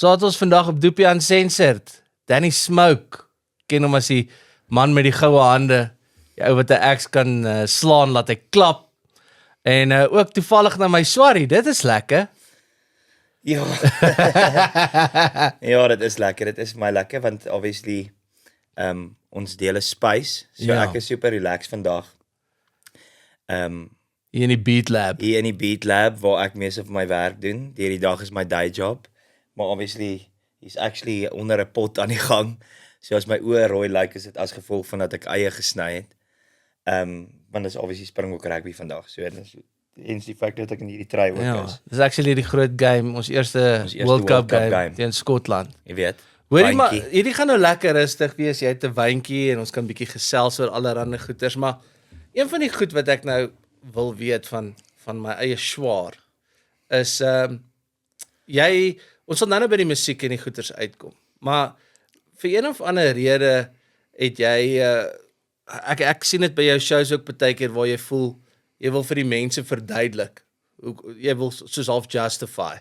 So het ons vandag op Doopie Uncensored. Danny Smoke, ken hom as die man met die goue hande, die ou wat 'n axe kan slaan, laat hy klap. En ook toevallig na my Swarrie, dit is lekker. Ja. Ja, dit is lekker. Dit is vir my lekker want obviously ons deel 'n space. So Ja. ek is super relaxed vandag. Hier in die Beat Lab. Hier in die Beat Lab waar ek meeste van my werk doen. Deur die dag is my day job. Maar obviously is actually onder 'n pot aan die gang. So as my oë rooi lyk, is dit as gevolg van dat ek eie gesny het. Want dis obviously Springbok rugby vandag. So dis hence die feit dat ek in hierdie trui ook Ja, is. dis actually die groot game, ons eerste World Cup game teen Skotland. Jy weet. Hoorie maar, Wyntjie. hierdie gaan nou lekker rustig wees. Jy het 'n wyntjie en ons kan bietjie gesels oor allerlei goeters, maar een van die goed wat ek nou wil weet van my eie swaar is ons sal nou by die musiek en die goeters uitkom. Maar vir een of ander rede het jy ek sien dit by jou shows ook baie keer waar jy voel jy wil vir die mense verduidelik. Jy wil soos half justify.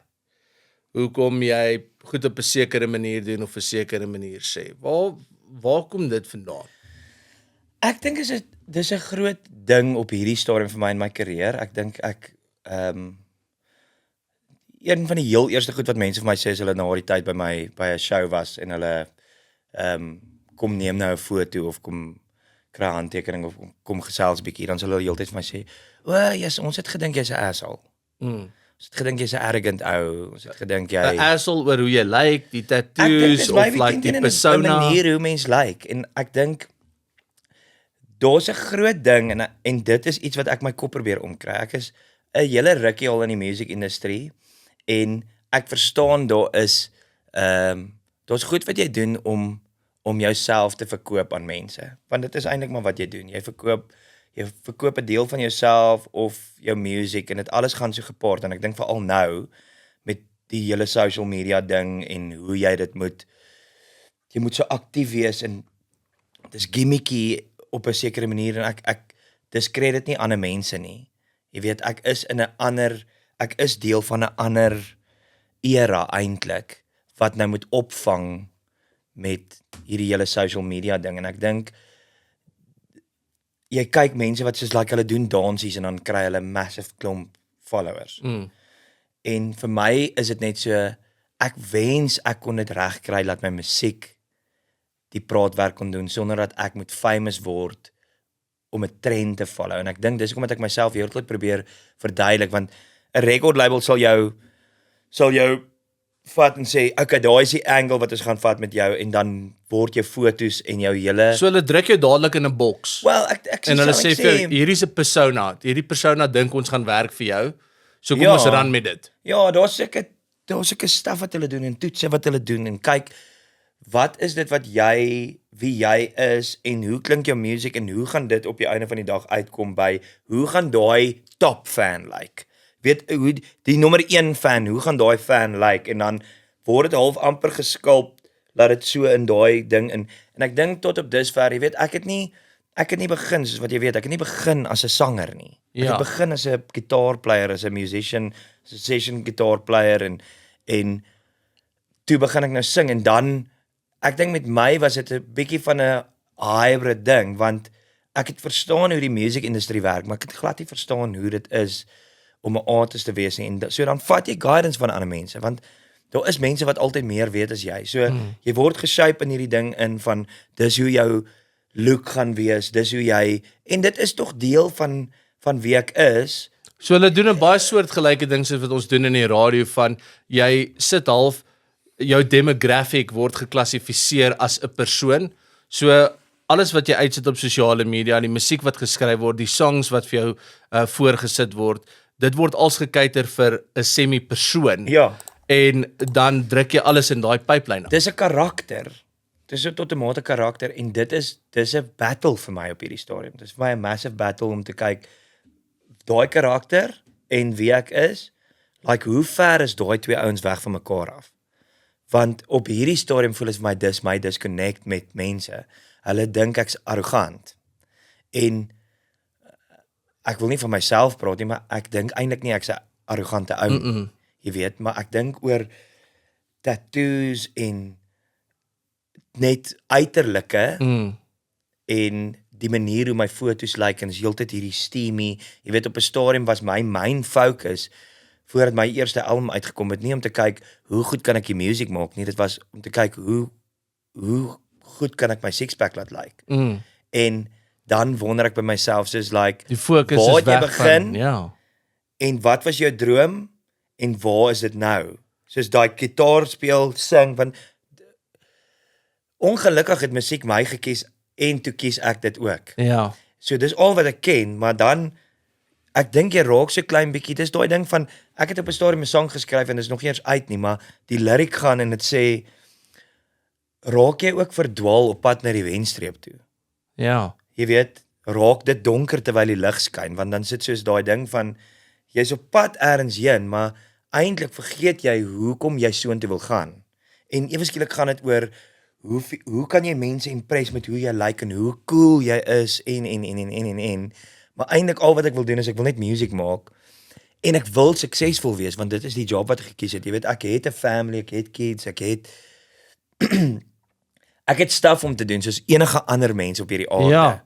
Hoekom jy goed op 'n sekere manier doen of 'n sekere manier sê. Waar kom dit vandaan? Ek dink dis 'n groot ding op hierdie stadium vir my in my karier. Ek dink een van die heel eerste goed wat mense vir my sê as hulle na die tyd by 'n show was en hulle kom neem nou 'n foto of kom kry 'n handtekening of kom gesels bietjie, dan sal hulle heeltyd vir my sê, "O, yes, ons het gedink jy's 'n asshole. Ons het gedink jy's 'n arrogant ou. Ons het gedink jy 'n asshole oor hoe jy lyk, die tattoos of like die persona." 'n manier hoe mens lyk en ek dink daar's 'n groot ding en dit is iets wat ek my kop probeer omkry. Ek is 'n hele rukkie al in die musiekindustrie en ek verstaan daar's goed wat jy doen om jouself te verkoop aan mense. Want dit is eintlik maar wat jy doen. Jy verkoop 'n deel van jouself of jou musiek en dit alles gaan so gepaard en ek dink veral nou met die hele social media ding en hoe jy moet so aktief wees en dis gimmicky op 'n sekere manier en ek diskredit nie ander mense nie. Jy weet ek is deel van 'n ander era eintlik wat nou moet opvang met hierdie hele social media ding en ek dink jy kyk mense wat soos like hulle doen dansies en dan kry hulle massive klomp followers. En vir my is dit net so ek wens ek kon dit regkry dat my musiek die praatwerk kon doen sonder dat ek moet famous word om 'n trend te follow en ek dink dis hoekom ek myself heeltyd probeer verduidelik want 'n record label sal jou vat en sê, okay, daai is die angle wat ons gaan vat met jou en dan word jou fotos en jou hele So hulle druk jou dadelik in 'n boks. Well, ek en hulle sê vir jou, hierdie is 'n persona. Hierdie persona dink ons gaan werk vir jou. So kom ons ran met dit. Ja, daar's sulke stuff wat hulle doen en toetse wat hulle doen en kyk wat is dit wat wie jy is en hoe klink jou musiek en hoe gaan dit op die einde van die dag uitkom by hoe gaan daai top fan lyk? Weet hoe die nommer 1 fan, hoe gaan daai fan lyk en dan word dit half amper geskulp laat dit so in daai ding in en ek dink tot op dusver, jy weet, ek het nie begin soos wat jy weet, ek het nie begin as 'n sanger nie. Ek het begin as 'n gitaarplayer, as 'n musician, as 'n session gitaarplayer en toe begin ek nou sing en dan ek dink met my was dit 'n bietjie van 'n hybrid ding want ek het verstaan hoe die musiekindustrie werk, maar ek het glad nie verstaan hoe dit is om 'n artist te wees nie. En so dan vat jy guidance van ander mense want daar is mense wat altyd meer weet as jy. So jy word geshape in hierdie ding in van dis hoe jou look gaan wees, dis hoe jy en dit is tog deel van wie ek is. So hulle doen 'n baie soortgelyke ding soos wat ons doen in die radio van jy sit half jou demographic word geklassifiseer as 'n persoon. So alles wat jy uitsit op sosiale media, die musiek wat geskryf word, die songs wat vir jou voorgesit word, dit word als gekyker vir 'n semi-persoon. Ja. En dan druk jy alles in daai pipeline. Dis 'n karakter. Dis 'n totemate karakter en dis 'n battle vir my op hierdie stadium. Dis vir my 'n massive battle om te kyk daai karakter en wie ek is. Like hoe ver is daai twee ouens weg van mekaar af? Want op hierdie stadium voel dit vir my disconnect met mense. Hulle dink ek's arrogant. En ek wil nie van myself praat nie, maar ek dink eintlik nie ek's 'n arrogante ou. Jy weet, maar ek dink oor tattoos en net uiterlike en die manier hoe my foto's lyk en is heeltyd hierdie steamy. Jy weet op 'n stadium was my main focus voordat my eerste album uitgekom het nie om te kyk hoe goed kan ek die musiek maak nie, dit was om te kyk hoe goed kan ek my six-pack laat lyk. En dan wonder ek by myself soos like Die fokus waar is het jy weg begin? van, ja. En wat was jou droom en waar is dit nou? Soos daai gitaar speel, sing, want ongelukkig het musiek my gekies en toe kies ek dit ook. Ja. So dis al wat ek ken, maar dan ek dink jy raak so klein bietjie. Dis daai ding van ek het op 'n stadium 'n sang geskryf en dit is nog nie eens uit nie, maar die lyric gaan en dit sê raak jy ook verdwaal op pad na die wenstreep toe. Ja. Jy weet, raak dit donker terwyl die lig skyn, want dan sit soos daai ding van jy's op pad elders heen, maar eintlik vergeet jy hoekom jy soontoe wil gaan. En ewe skielik gaan dit oor hoe kan jy mense impress met hoe jy lyk en hoe cool jy is en. Maar eintlik al wat ek wil doen is ek wil net music maak en ek wil suksesvol wees want dit is die job wat ek gekies het. Jy weet, ek het 'n family, ek het kids, ek het stuff om te doen soos enige ander mens op hierdie aarde. Ja.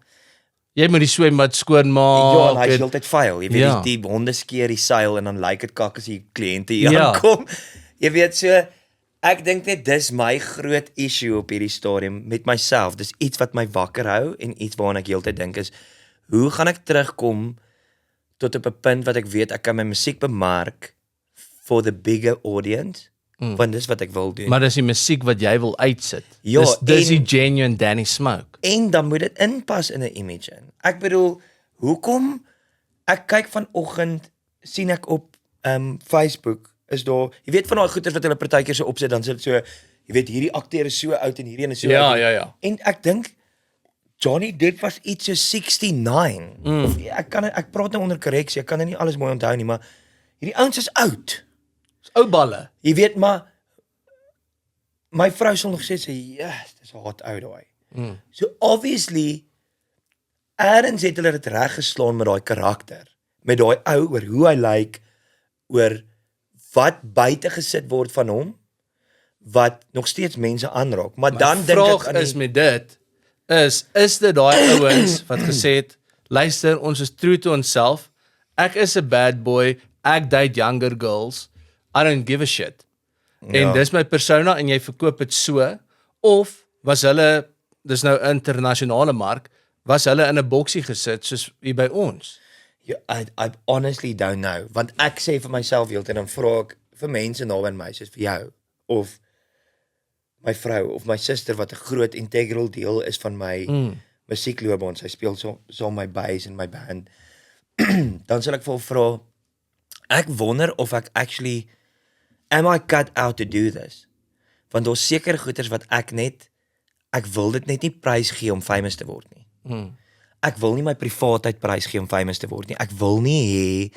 Jy moet die swembad skoonmaak. Ja, en hy is heeltyd vuil. Jy weet, Ja. die honde skeer die seil en dan lyk dit kak as die kliënte hier Ja. aankom. Jy weet, so ek dink net dis my groot issue op hierdie stadium met myself. Dis iets wat my wakker hou en iets waaraan ek heeltyd dink is hoe gaan ek terugkom tot op 'n punt wat ek weet ek kan my musiek bemark for the bigger audience? Want dis wat ek wil doen. Maar dis die musiek wat jy wil uitsit. Ja, dis die en- genuine Danny Smoke. En dan moet dit inpas in 'n image in. Ek bedoel, hoekom ek kyk vanoggend sien ek op Facebook is daar, jy weet van daai goeters wat hulle partykeer so opsit dan sit so, jy weet hierdie akteur is so oud en hierdie een is so oud. ja. En ek dink Johnny dit was iets so 69. Of ek praat nou onder korreksie, ek kan nou nie alles mooi onthou nie, maar hierdie ouens is oud. Ou balle. Jy weet maar my vrou sal nog sê yes, dis 'n hot ou daai. So obviously Aaron het hulle dit reg geslaan met daai karakter, met daai ou oor hoe hy lyk, oor wat buite gesit word van hom wat nog steeds mense aanraak. Maar dan dink ek vraag is met dit is dit daai ouens wat gesê het, luister, ons is true to onsself. Ek is 'n bad boy, ek date younger girls. I don't give a shit. En dis my persona en jy verkoop dit so, of was hulle, dis nou 'n internasionale mark, was hulle in 'n boksie gesit soos hier by ons? I honestly don't know, want ek sê vir myself heeltyd dan vra ek vir mense naby my, soos vir jou of my vrou of my suster wat 'n groot integral deel is van my musiekloopbaan. Sy speel so my bass in my band. Dan sal ek vir haar vra, ek wonder of ek actually am I cut out to do this? Want daar's seker goeters wat ek wil dit net nie prys gee om famous te word nie. Ek wil nie my privaatheid prys gee om famous te word nie. Ek wil nie hê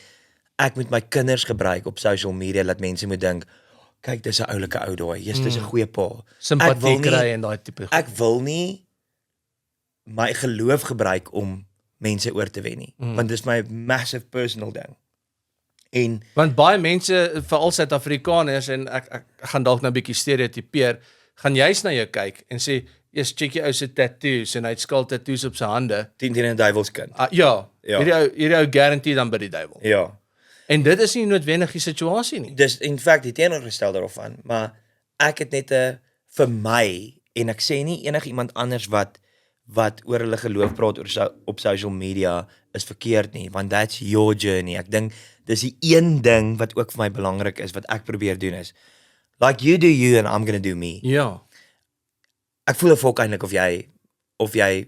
ek moet my kinders gebruik op social media dat mense moet dink, kyk, dis 'n oulike ou daai. Jy's dis 'n goeie pa. Simpatie kry en daai tipe goed. Ek wil nie my geloof gebruik om mense oor te wen nie, want dis my massive personal ding. En Want baie mense, veral Suid-Afrikaners, en ek gaan dalk nou 'n bietjie stereotipeer, gaan juist na jou kyk en sê, "Eers check jy ou se tattoos en hy het skull tattoos op sy hande." 10 teen 'n duiwelskind. Ja, Ja. hierdie ou guarantee dan by die duiwel. Ja. En dit is nie noodwendig die situasie nie. Dis in feite die teenoorgestel daarvan, maar ek het net 'n vir my en ek sê nie enigiemand anders wat oor hulle geloof praat op social media is verkeerd nie, want that's your journey. Ek dink dis die een ding wat ook vir my belangrik is wat ek probeer doen is like you do you and I'm going to do me. Ja. Ek voel 'n fok eintlik of jy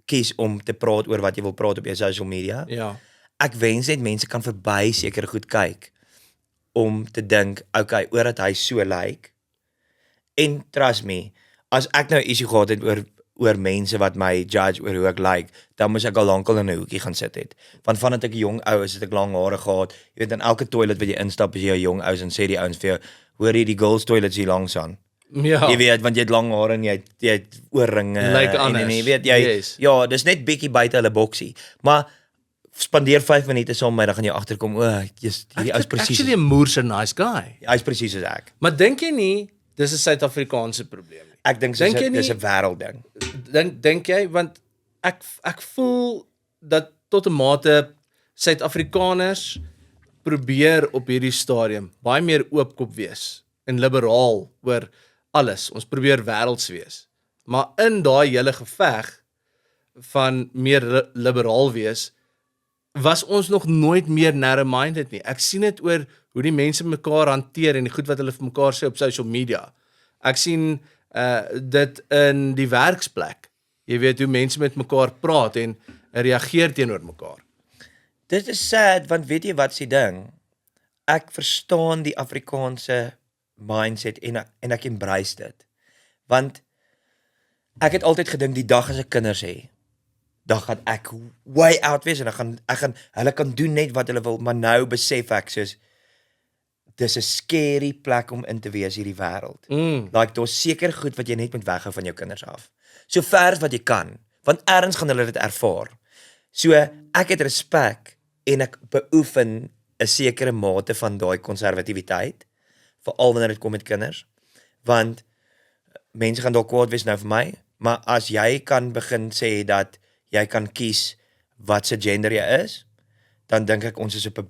kies om te praat oor wat jy wil praat op jou social media. Ja. Ek wens net mense kan verby seker goed kyk om te dink, okay, oor dat hy so lyk. En trust me, as ek nou 'n issue gehad het oor mense wat my judge oor hoe ek lyk, dan moes ek al lankal in 'n hoekie gaan sit het. Want vandat ek 'n jong ou is, het ek lang hare gehad. Jy weet, in elke toilet wat jy instap, is jy 'n jong ou en sê die ouens vir jou, hoor jy die girls toilets hier langs aan. Ja. Jy weet, want jy het lang hare en jy het oorringe Lyk en anders. jy weet jy Yes. ja, dis net bietjie buite hulle boksie. Maar spandeer 5 minute saam met my, dan gaan jy agterkom, o, hierdie ou is presies. Actually 'n moerse nice guy. Hy's presies soos ek. Maar dink jy nie dis 'n Suid-Afrikaanse probleem nie. Ek dink Dink jy dis nie- 'n wêreldding. Dink jy, want ek voel dat tot 'n mate Suid-Afrikaners probeer op hierdie stadium baie meer oopkop wees en liberaal oor alles. Ons probeer wêrelds wees. Maar in daai hele geveg van meer liberaal wees, was ons nog nooit meer narrow-minded nie. Ek sien dit oor hoe die mense mekaar hanteer en die goed wat hulle vir mekaar sê op social media. Ek sien dit in die werksplek. Jy weet hoe mense met mekaar praat en reageer teenoor mekaar. Dit is sad, want weet jy wat is die ding? Ek verstaan die Afrikaanse mindset en ek embrace dit. Want ek het altyd gedink die dag as ek kinders hê, dan gaan ek way out wees en hulle kan doen net wat hulle wil, maar nou besef ek soos dis 'n scary plek om in te wees hierdie wêreld. Like daar's seker goed wat jy net moet weghou van jou kinders af. So ver as wat jy kan, want eers gaan hulle dit ervaar. So ek het respek en ek beoefen 'n sekere mate van daai konservatiwiteit, veral wanneer dit kom met kinders, want mense gaan dalk kwaad wees nou vir my, maar as jy kan begin sê dat jy kan kies wat se gender jy is, dan dink ek ons is op 'n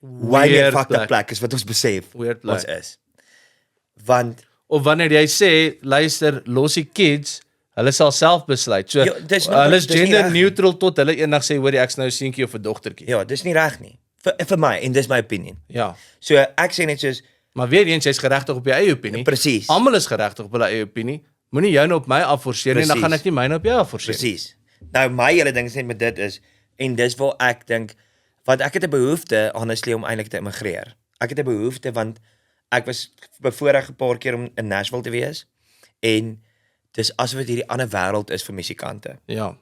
way meer fucked up plek is wat ons besef Weird plek. ons is. Want Of wanneer jy sê, luister, los die kids, hulle sal self besluit. So, Ja, dis nog- hulle is dis nie gender reg nie. neutral tot hulle eendag sê, hoor jy, ek's nou 'n seentjie of 'n dogtertjie. ja, dis nie reg nie. Vir my en dis my opinion. Ja. So ek sê net soos Maar weer eens, jy's geregtig op jou eie opinie. presies. Almal is geregtig op hulle eie opinie. Moenie jou nou op my afforceer nie, en dan Presies. gaan ek nie myne op jou afforceer nie. Presies. Nou my hele ding is net met dit is en dis waar ek dink want ek het 'n behoefte honestly om eintlik te immigreer. Ek het 'n behoefte want ek was bevoorreg 'n paar keer om in Nashville te wees en dis asof dit hierdie ander wêreld is vir musikante. Ja.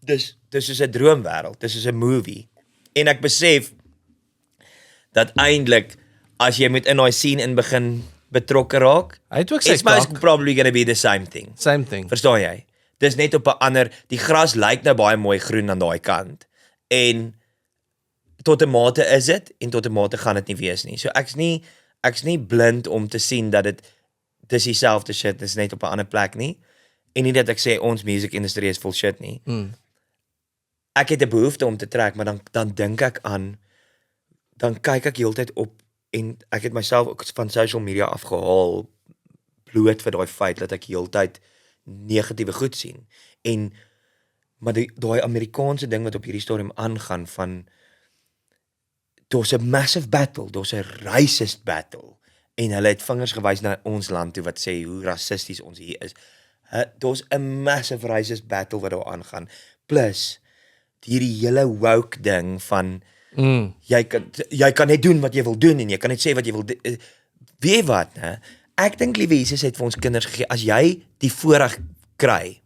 Dis soos 'n droomwêreld, dis soos 'n movie. En ek besef dat eintlik as jy met in daai scene in begin betrokke raak, Hy het ook sy it's most taak. probably going to be the same thing. Same thing. Verstaan jy? Dis net op 'n ander, die gras lyk nou baie mooi groen aan daai kant. En tot 'n mate is dit en tot 'n mate gaan dit nie wees nie. So ek's nie blind om te sien dat dis dieselfde shit, dis net op 'n ander plek nie. En nie dat ek sê ons music industrie is vol shit nie. Ek het 'n behoefte om te trek, maar dan dink ek aan dan kyk ek heeltyd op en ek het myself ook van social media afgehaal bloot vir daai feit dat ek heeltyd negatiewe goed sien. Maar daai Amerikaanse ding wat op hierdie stadium aangaan van daar's 'n massive battle, daar's 'n racist battle en hulle het vingers gewys na ons land toe wat sê hoe rassisties ons hier is. Daar's 'n massive racist battle wat daar aangaan. Plus hierdie hele woke ding van jy kan net doen wat jy wil doen en jy kan net sê wat jy wil weet wat, né? Ek dink liewe Jesus het vir ons kinders gegee as jy die voorreg kry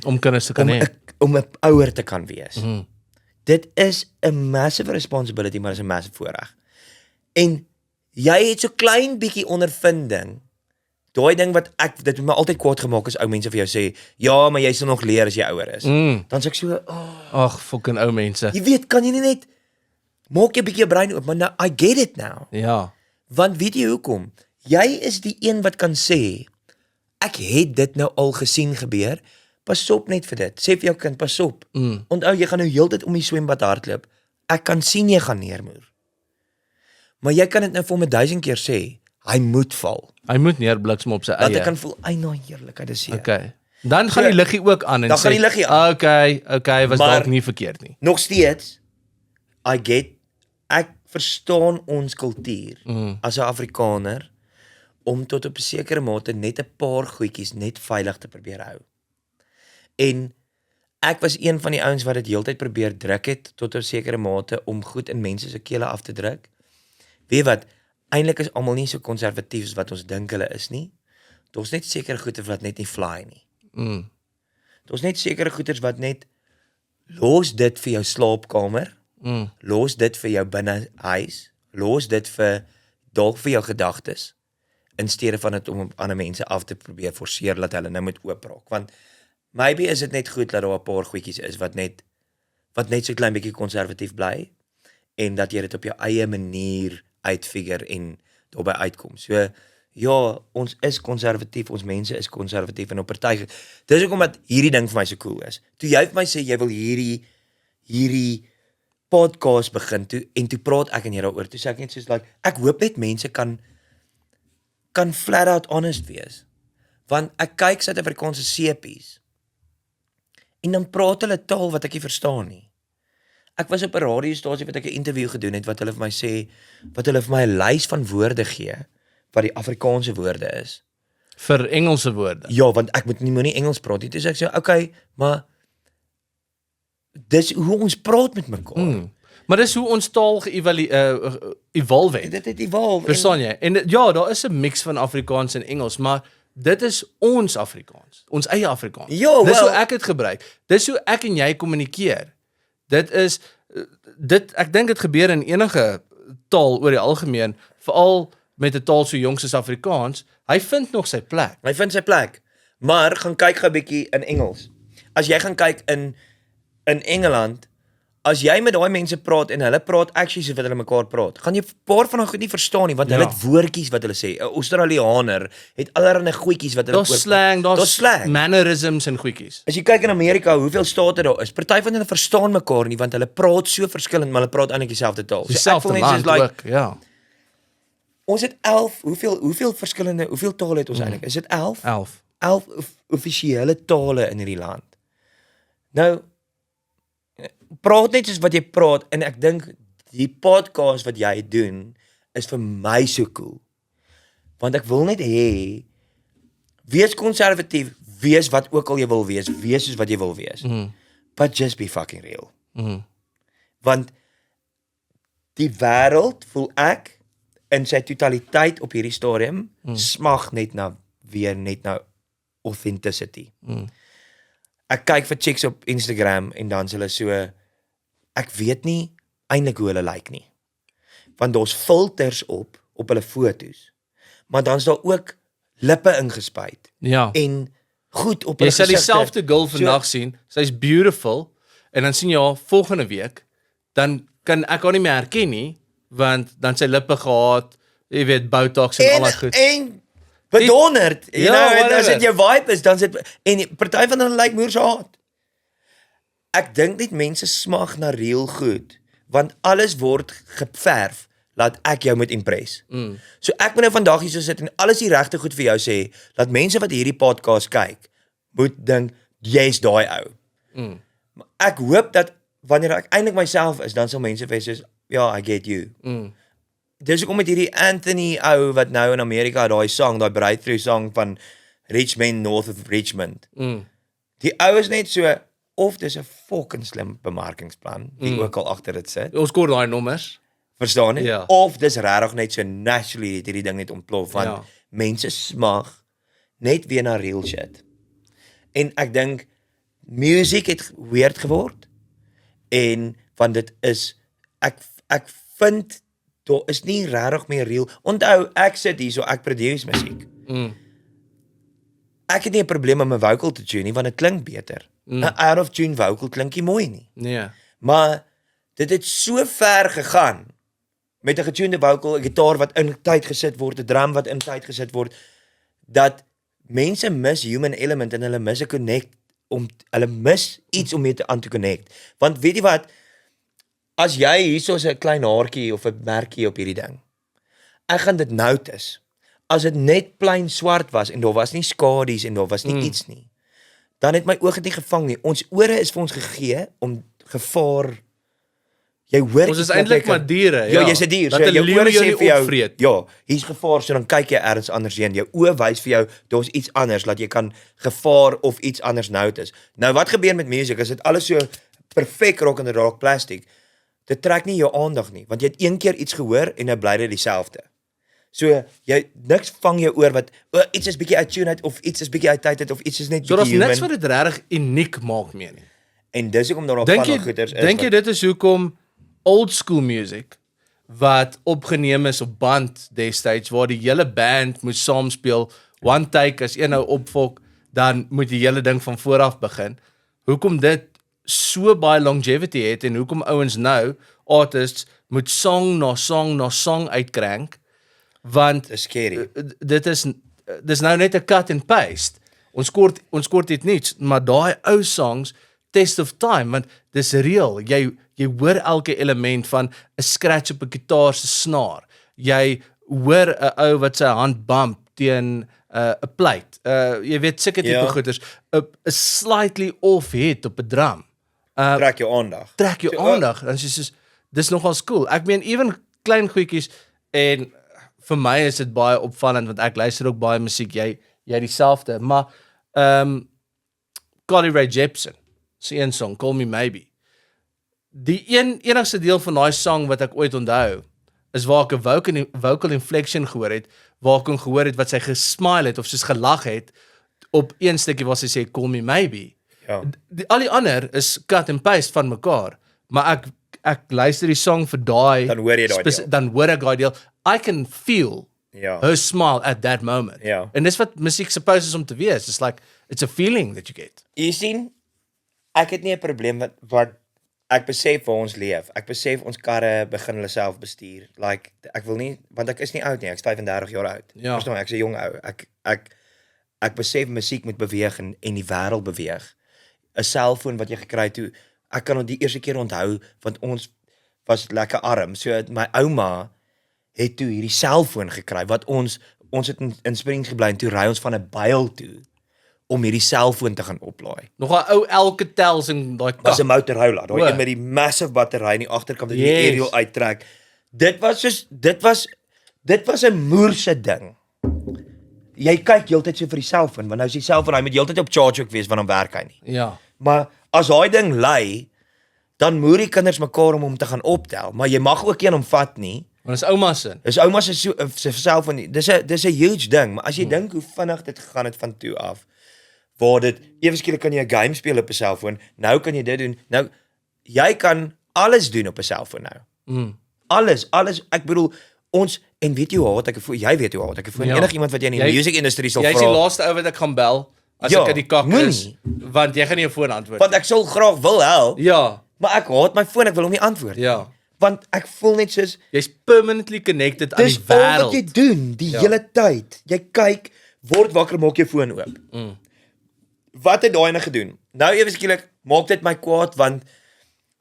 Om kinders te kan hê. om 'n ouer te kan wees. Dit is 'n massive responsibility, maar is 'n massive voorreg. En jy het so klein bietjie ondervinding. Daai ding wat dit het my altyd kwaad gemaak as ou mense vir jou sê, ja, maar jy sal nog leer as jy ouer is. Dan sê ek so, Ag, fucking ou mense. jy weet, kan jy nie net maak jy 'n bietjie jou brein oop, maar nou, I get it now. Ja. Want weet jy hoekom? Jy is die een wat kan sê, ek het dit nou al gesien gebeur. Pas op net vir dit. Sê vir jou kind, pas op. Onthou, jy gaan nou heeltyd om die swembad hardloop. Ek kan sien jy gaan neermoer. Maar jy kan dit nou vir hom 1000 keer sê, hy moet val. Hy moet neerbliksem op sy Dat eie. ek kan voel, ai nou heerlikheid is hier. Okay. Dan gaan die liggie ook aan en Dan sê, gaan die liggie aan. Okay, was Maar- dalk nie verkeerd nie. Nog steeds, ek verstaan ons kultuur as 'n Afrikaner om tot op 'n sekere mate net 'n paar goedjies net veilig te probeer hou. En ek was een van die ouens wat dit heeltyd probeer druk het tot 'n sekere mate om goed in mense se kele af te druk. Weet wat, eintlik is almal nie so konservatief as wat ons dink hulle is nie. Daar's net sekere goeie wat net nie fly nie. Daar's net sekere goeders wat net los dit vir jou slaapkamer. Los dit vir jou binne huis. Los dit vir dalk vir jou gedagtes in steede van dit om op ander mense af te probeer forceer dat hulle nou moet oopraak. Want maybe is dit net goed dat daar 'n paar goedjies is wat net so klein bietjie konservatief bly en dat jy dit op jou eie manier uitfigure en daarby uitkom. So ja, ons is konservatief, ons mense is konservatief en op party. Dis hoekom dat hierdie ding vir my so cool is. Toe jy vir my sê jy wil hierdie podcast begin toe praat ek en jy daaroor. Toe sê ek net soos like ek hoop net mense kan flat out honest wees. Want ek kyk Suid-Afrikaanse sepies en dan praat hulle taal wat ek nie verstaan nie. Ek was op 'n radiostasie wat ek 'n interview gedoen het wat hulle vir my sê, wat hulle vir my 'n lys van woorde gee wat die Afrikaanse woorde is. Vir Engelse woorde. Ja, want ek moenie Engels praat nie. Dis ek sê, okay, maar dis hoe ons praat met mekaar. Maar dis hoe ons taal evolve het. Dit het evolve. Verstaan jy? En ja, daar is 'n mix van Afrikaans en Engels, maar dit is ons Afrikaans, ons eie Afrikaans. Ja, dis wel, hoe ek dit gebruik. Dis hoe ek en jy kommunikeer. Ek dink dit gebeur in enige taal oor die algemeen, veral met 'n taal so jonk soos Afrikaans. Hy vind nog sy plek. Hy vind sy plek. Maar gaan kyk gou 'n bietjie in Engels. As jy gaan kyk in Engeland, as jy met daai mense praat en hulle praat actually so wat hulle mekaar praat, gaan jy 'n paar van daai goed nie verstaan nie, want hulle het woordjies wat hulle sê. 'n Australianer het allerlei goedjies wat hulle Daar's slang, daar's mannerisms en goedjies. As jy kyk in Amerika, hoeveel state daar is, party van hulle verstaan mekaar nie, want hulle praat so verskillend, maar hulle praat eintlik dieselfde taal. Dieselfde land ook, ja. Ons het 11, hoeveel tale het ons eintlik? Is dit 11? 11 offisiële tale in hierdie land. Nou, praat net soos wat jy praat, en ek dink die podcast wat jy doen, is vir my so cool. Want ek wil net hê, wees konservatief, wees wat ook al jy wil wees soos wat jy wil wees. But just be fucking real. Want die wêreld, voel ek, in sy totaliteit op hierdie stadium, smag net na authenticity. Ek kyk vir chicks op Instagram en dan is hulle so, ek weet nie eintlik hoe hulle lyk nie. Want daar's filters op hulle foto's. Maar dan's daar ook lippe ingespuit. Ja. En goed op hulle gesigte. Jy sal dieselfde girl vandag so, sien. Sy's beautiful en dan sien jy haar volgende week, dan kan ek haar nie meer herken nie, want dan sy lippe gehad, jy weet, botox en al daai goed. En bedonderd, you know, en as whatever. dit jou vibe is, dan sit en party van hulle lyk moers haat. Ek dink net mense smag na real goed, want alles word geverf laat ek jou moet impress. So ek moet nou vandag hier so sit en alles die regte goed vir jou sê, dat mense wat hierdie podcast kyk, moet dink jy's daai ou. Maar ek hoop dat wanneer ek eintlik myself is, dan sal mense wees soos, ja, I get you. Dis ook met hierdie Anthony ou wat nou in Amerika daai breakthrough song van Rich Men North of Richmond. Die ou is net so, of dis 'n fucking slim bemarkingsplan, die ook al agter dit sit. Ons kort daai nommers. Verstaan jy? Ja. Of dis regtig net so naturally het hierdie ding net ontplof, want mense smag net weer na real shit. En ek dink music het weird geword. En want dit is ek vind daar is nie regtig meer real. Onthou, ek sit hier so ek produce musiek. Ek het nie 'n probleem met my vocal te tune nie, want dit klink beter. 'n out of tune vocal klink nie mooi nie. Nee. Maar dit het so ver gegaan met 'n getunede vocal, 'n gitaar wat in tyd gesit word, 'n drum wat in tyd gesit word, dat mense mis human element en hulle mis 'n connect hulle mis iets om mee aan te connect. Want weet jy wat, as jy hierso 'n klein haartjie of 'n merkie op hierdie ding, ek gaan dit notice. As dit net plain swart was en daar was nie skadu's en daar was nie iets nie, dan het my oog dit nie gevang nie. Ons ore is vir ons gegee om gevaar. Jy hoor ons is eintlik maar diere, ja, jy's 'n dier. Dat So 'n jou leeu ore jou sê nie vir jou, opvreet. ja, hier's gevaar, so dan kyk jy ergens anders heen. Jou oë wys vir jou daar's iets anders, dat jy kan gevaar of iets anders notice. Nou wat gebeur met musiek? As dit alles so perfek rock and roll plastic, dit trek nie jou aandag nie, want jy het een keer iets gehoor en nou bly dit dieselfde. So jy niks vang jou oor wat iets is bietjie uit tune uit of iets is bietjie uit tyd uit of iets is net So daar's bietjie niks human. wat dit regtig uniek maak meer nie. En dis hoekom daar Dink van jy goeters is. dink jy dit is hoekom old school music wat opgeneem is op band destyds waar die hele band moet saam speel, one take as een nou opfok, dan moet die hele ding van voor af begin. Hoekom dit so baie longevity het en hoekom ouens nou artists moet song na song na song uitkrank want Dis scary. dis nou net 'n cut and paste. Ons kort dit niets, maar daai ou songs test of time, want dis real. Jy hoor elke element van 'n scratch op 'n gitaar se snaar. Jy hoor 'n ou wat sy hand bump teen 'n plate. Jy weet sulke tipe goeders, 'n slightly off hit op 'n drum. Trek jou aandag. Trek jou aandag. Dan is jy soos dis nogal cool. Ek meen ewen klein goedjies en vir my is dit baie opvallend want ek luister ook baie musiek. Jy dieselfde, maar Carly Rae Jepsen se een song Call Me Maybe. Die enigste deel van daai song wat ek ooit onthou is waar ek 'n vocal inflection gehoor het, waar ek kon gehoor het wat sy gesmile het of soos gelag het op een stukkie waar sy sê Call Me Maybe. Ja. Al die ander is cut and paste van mekaar, maar ek luister die song vir daai Dan hoor jy daai deel. dan hoor ek daai deel. I can feel Ja. her smile at that moment. Ja. En dis wat musiek supposed is om te wees. It's like it's a feeling that you get. Jy sien, ek het nie 'n probleem wat ek besef waar ons leef. Ek besef ons karre begin hulle self bestuur. Like ek wil nie, want ek is nie oud nie, ek's 35 jaar oud. Ja. Verstaan, ek's 'n jong ou. Ek besef musiek moet beweeg en die wêreld beweeg. 'n Selfoon wat jy gekry het toe, ek kan die eerste keer onthou want ons was lekker arm. So my ouma het toe hierdie selfoon gekry wat ons het in Springs gebly en toe ry ons van 'n byl toe om hierdie selfoon te gaan oplaai. Nog 'n ou Alcatel en daai Was 'n Motorola, daai O. een met die massive battery aan die agterkant wat jy Yes. die aerial uittrek. Dit was 'n moerse ding. Jy kyk heeltyd so vir die selfoon, want nou is die selfoon, hy moet heeltyd op charge ook wees want dan werk hy nie. Ja. Maar as daai ding lei, dan moer die kinders mekaar om hom te gaan optel, maar jy mag ook een hom vat nie. Maar dis ouma se. Dis ouma se selfoon nie. Dis 'n huge ding, maar as jy dink hoe vinnig dit gegaan het van toe af, waar dit ewe skielik kan jy 'n game speel op 'n selfoon, nou kan jy dit doen. Nou jy kan alles doen op 'n selfoon nou. Alles, ek bedoel ons en weet jy hoe haat ek voel, jy weet hoe haat ek voel. Ja. Enigiemand wat jy in die music industry sal Jy's die vra, laaste ou wat ek gaan bel as Ja, ek uit die kak moenie. is, want jy gaan nie jou foon antwoord. want ek sal graag wil help, Ja, maar ek haat my foon, ek wil hom nie antwoord. ja. Want ek voel net soos Jy's permanently connected aan dis die al wat wêreld. jy doen die hele tyd. Jy kyk, word wakker, maak jou foon oop. Wat het daai ene gedoen? Nou ewe skielik maak dit my kwaad want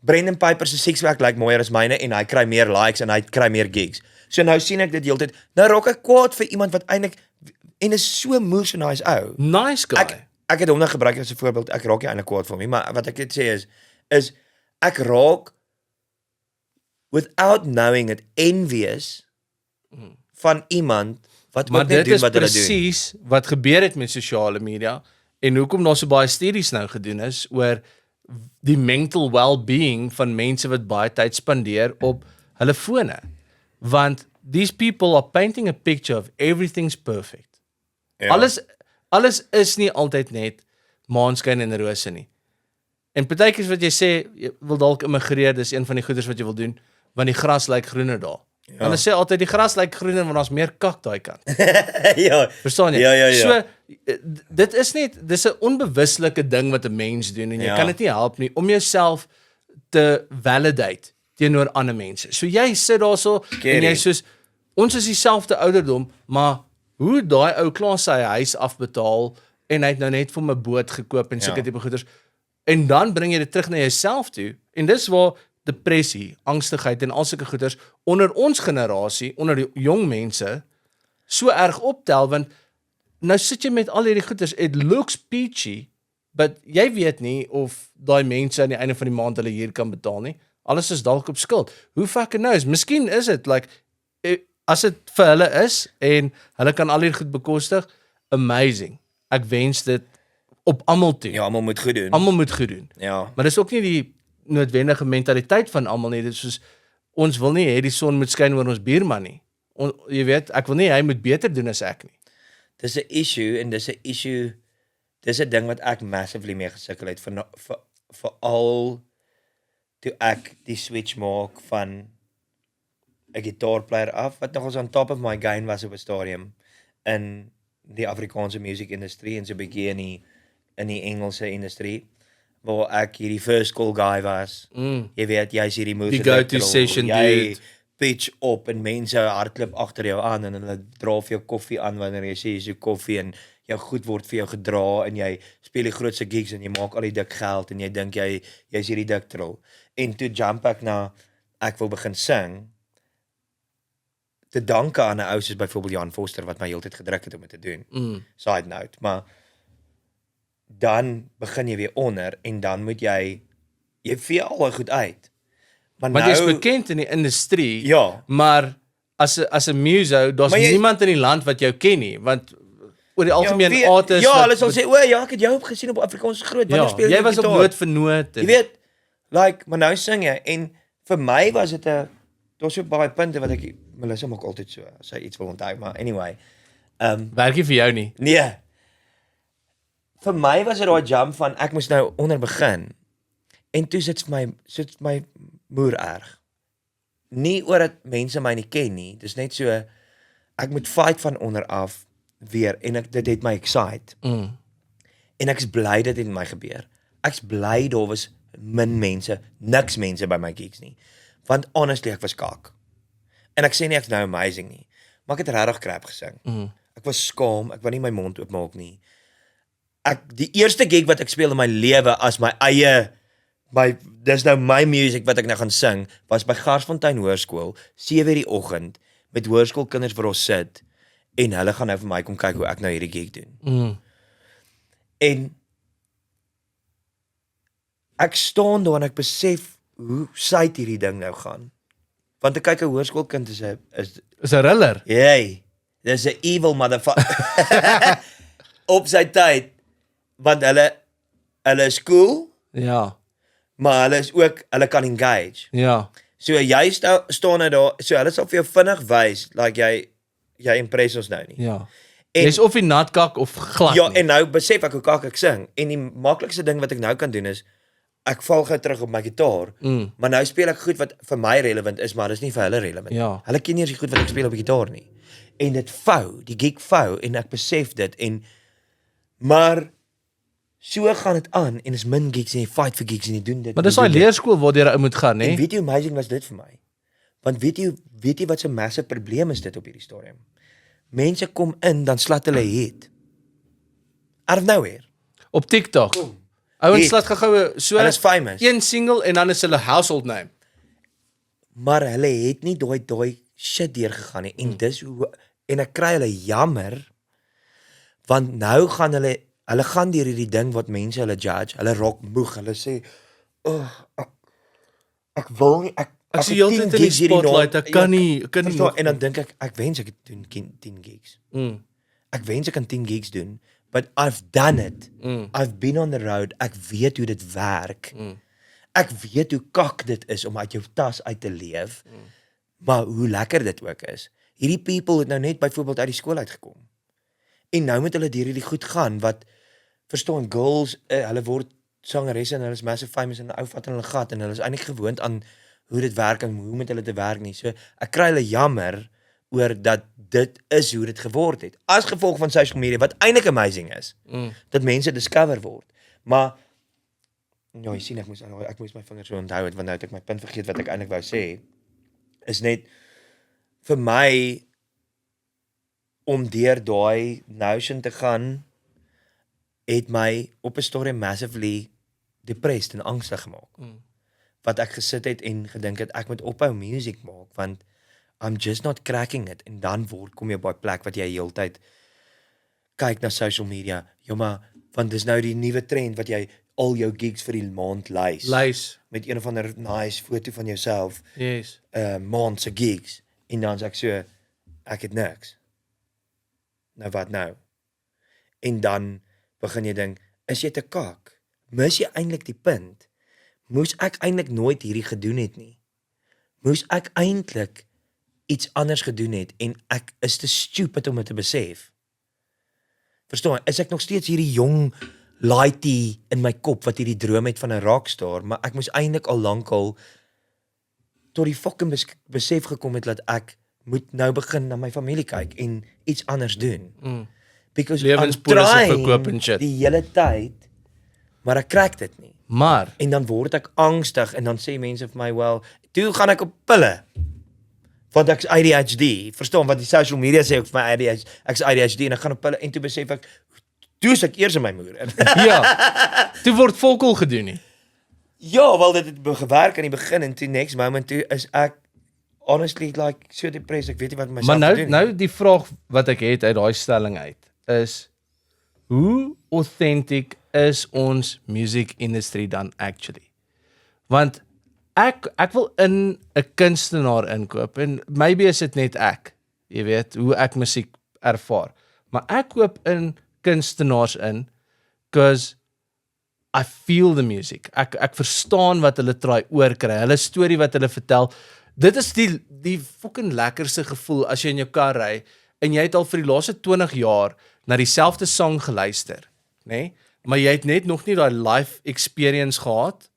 Brendan Piper se sekswerk lyk mooier as myne en hy kry meer likes en hy kry meer gigs. So nou sien ek dit heeltyd. Nou raak ek kwaad vir iemand wat eintlik en is so moes en nice ou. Nice guy. Ek het hom nou gebruik as 'n voorbeeld. Ek raak nie eintlik kwaad vir hom nie, maar wat ek net sê is ek raak without knowing it envious van iemand wat Maar ook net dit doen is wat hulle doen. presies wat gebeur het met sosiale media en hoekom daar so baie studies nou gedoen is oor die mental well-being van mense wat baie tyd spandeer op hulle fone. Want these people are painting a picture of everything's perfect. Ja. Alles is nie altyd net maanskyn en rose nie. En partykeers wat jy sê, jy wil dalk immigreer, dis een van die goeders wat jy wil doen, want die gras lyk groener daar. Ja. Hulle sê altyd die gras lyk groener want daar's meer kak daai kant. Ja. Verstaan jy? Ja. So dit is net dis 'n onbewuslike ding wat 'n mens doen en jy Ja. kan dit nie help nie om jouself te validate teenoor ander mense. So jy sit daarso en jy soos ons is dieselfde ouderdom, maar hoe daai ou klaar sy huis afbetaal en hy het nou net vir 'n boot gekoop en sulke tipe goeders. En dan bring jy dit terug na jouself toe en dis waar depressie, angstigheid en al sulke goeders onder ons generasie, onder die jong mense so erg optel want nou sit jy met al hierdie goeders, it looks peachy, but jy weet nie of daai mense aan die einde van die maand hulle huur kan betaal nie. Alles is dalk op skuld. Hoe fucking knows? Miskien is dit like as dit vir hulle is en hulle kan al hierdie goed bekostig, amazing. Ek wens dit op almal toe. Ja, almal moet goed doen. Almal moet goed doen. Ja. Maar dis ook nie die noodwendige mentaliteit van almal nie. Dit is soos ons wil nie hê die son moet skyn oor ons buurman nie. Jy weet, ek wil nie hy moet beter doen as ek nie. Dis 'n issue en dis 'n ding wat ek massively mee gesukkel het veral toe ek die switch maak van 'n gitaarplayer af wat nogals on top of my game was op 'n stadium in die Afrikaanse musiekindustrie en so 'n bietjie in die Engelse industrie waar ek hierdie first call guy was. Jy weet, jy's hierdie moves. Die go-to session dude. pitch op en mense hardloop agter jou aan en hulle dra vir jou koffie aan wanneer jy sê jy soek koffie en jou goed word vir jou gedra en jy speel die grootste gigs en jy maak al die dik geld en jy dink jy's hierdie dik trol. En toe jump ek na ek wil begin sing te danke aan 'n ou soos byvoorbeeld Jan Foster wat my heeltyd gedruk het om dit te doen. Side note, maar dan begin jy weer onder en dan moet jy vee al goed uit. Want jy is bekend in die industrie, Ja. maar as 'n muso, daar's niemand in die land wat jou ken nie, want oor die algemeen artists Ja, hulle sal sê, "O ja, ek het jou gesien op Afrikaans groot, wanneer speel jy was op gitaar?" Noot vir Noot. Jy weet, like, maar nou sing jy en vir my was dit daar's so baie punte wat ek Melissa maak altyd so, as sy iets wil onthou, maar anyway. Werk nie vir jou nie. Nee. Vir my was dit daai jump van ek moes nou onder begin. En toe sit my moer erg. Nie oor dat mense my nie ken nie, dis net so ek moet fight van onder af weer en dit het my excite. En ek's bly dit het met my gebeur. Ek's bly daar was min mense, niks mense by my gigs nie. Want honestly ek was kak. En ek sê nie ek's nou amazing nie, maar ek het regtig crap gesing. Ek was skaam, ek wou nie my mond oopmaak nie. Die eerste gig wat ek speel in my lewe as my eie dis nou my music wat ek nou gaan sing, was by Garsfontein Hoërskool, 7:00 die oggend, met hoërskoolkinders waar ons sit, en hulle gaan nou vir my kom kyk hoe ek nou hierdie gig doen. En ek staan daar en ek besef hoe syt hierdie ding nou gaan. Want ek kyk 'n hoërskoolkind is 'n riller. Hey, dis 'n evil motherfucker. Op sy tyd, want hulle is cool, Ja. maar hulle kan engage. Ja. So jy staan nou daar, so hulle sal vir jou vinnig wys, like jy impress ons nou nie. Ja. En, Jy's of 'n natkak of glad ja, nie. en nou besef ek hoe kak ek sing. En die maklikste ding wat ek nou kan doen is, ek val gou terug op my gitaar, maar nou speel ek goed wat vir my relevant is, maar dis nie vir hulle relevant. Ja. Hulle ken nie eens die goed wat ek speel op die gitaar nie. En dit vou, die gig vou, en ek besef dit, maar so gaan dit aan, en is min gigs, en jy fight vir gigs, en jy doen dit. Maar dis daai leerskool waartoe jy moet gaan, En hè? weet jy hoe amazing was dit vir my? Want weet jy wat 'n massive probleem is dit op hierdie stadium? Mense kom in, dan slat hulle hit. Out of nowhere. Op TikTok. Ouens Hit. slat gou so Hulle is famous. een single en dan is hulle household name. Maar hulle het nie daai shit deurgegaan nie. En dis hoe en ek kry hulle jammer, want nou gaan hulle gaan deur hierdie ding wat mense hulle judge. Hulle raak moeg. Hulle sê, ek wil nie ek Ek sien heeltyd in die spotlight, ek kan nie verstaan, en dan dink ek wens ek doen 10 gigs. Ek wens ek kan 10 gigs doen, but I've done it. I've been on the road. Ek weet hoe dit werk. Ek weet hoe kak dit is om uit jou tas uit te leef. Maar hoe lekker dit ook is. Hierdie people het nou net byvoorbeeld uit die skool uitgekom. En nou moet hulle deur hierdie goed gaan wat verstaan girls, hulle word sangeresse en hulle is massive famous en 'n ou vat in hulle gat en hulle is eintlik gewoond aan hoe dit werk en hoe met hulle te werk nie. So ek kry hulle jammer oor dat dit is hoe dit geword het. As gevolg van social media wat eintlik amazing is. Dat mense discover word. Maar ja, jy sien ek moes my vingers so onthou het want nou het ek my punt vergeet wat ek eintlik wou sê. Is net vir my om deur daai notion te gaan het my op 'n stadium massively depressed en angstig gemaak. Wat ek gesit het en gedink het ek moet ophou music maak want I'm just not cracking it. En dan kom jy op 'n plek wat jy heeltyd kyk na social media. Ja, maar want dis nou die nuwe trend wat jy al jou gigs vir die maand lys. Met een of ander nice foto van jouself. Yes. Maand se gigs. En dan sê ek so, ek het niks. Nou wat nou? En dan begin jy dink, is jy te kak? Mis jy eintlik die punt? Moes ek eintlik nooit hierdie gedoen het nie? Moes ek eintlik iets anders gedoen het en ek is te stupid om dit te besef? Verstaan, is ek nog steeds hierdie jong laaitie in my kop wat hierdie droom het van 'n rockstar, maar ek moes eintlik al lankal tot die fucking besef gekom het dat ek moet nou begin na my familie kyk en iets anders doen. Because Lewenspolisse verkoop en shit. Die hele tyd, maar ek kry dit nie. Maar En dan word ek angstig en dan sê mense vir my, well, toe gaan ek op pille. Want ek's ADHD, verstaan wat die social media sê ek vir my ek's ADHD en ek gaan op hulle en toe besef ek toe is ek eers in my moer. Ja. Toe word volkol gedoen nie. Ja, wel dit het gewerk aan die begin en toe next moment toe is ek honestly like so depressed, ek weet nie wat met myself Maar te doen. nou die vraag wat ek het uit daai stelling uit is hoe authentic is ons music industry dan actually? Want ek wil in 'n kunstenaar inkoop en maybe is dit net ek, jy weet, hoe ek musiek ervaar. Maar ek koop in kunstenaars in because I feel the music. Ek verstaan wat hulle try oorkry. Hulle storie wat hulle vertel. Dit is die fucking lekkerste gevoel as jy in jou kar ry en jy het al vir die laaste 20 jaar na dieselfde song geluister, nê? Nee? Maar jy het net nog nie daai life experience gehad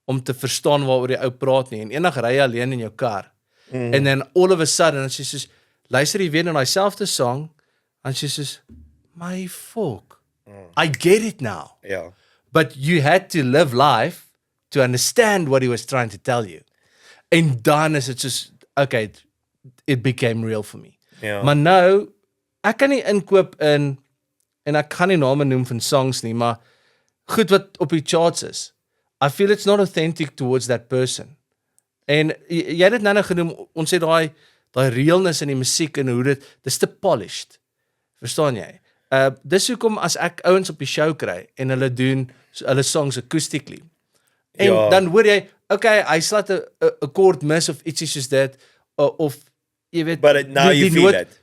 om te verstaan waaroor die ou praat nie. En eendag ry jy alleen in jou kar. En then all of a sudden as jy soos luister jy weer na daai selfde song, en jy soos my fuck. I get it now. Ja. But you had to live life to understand what he was trying to tell you. En dan is dit soos okay, it became real for me. Ja. Maar nou ek kan nie inkoop in en ek kan nie name noem van songs nie, maar goed wat op die charts is. I feel it's not authentic towards that person. En jy het dit nou genoem, ons sê daai realness in die musiek en hoe dis te polished. Verstaan jy? Dis hoekom as ek ouens op die show kry en hulle doen hulle songs acoustically. En Ja. dan hoor jy, okay, hy slaat 'n akkoord mis of ietsie soos dit of jy weet, But now you feel it.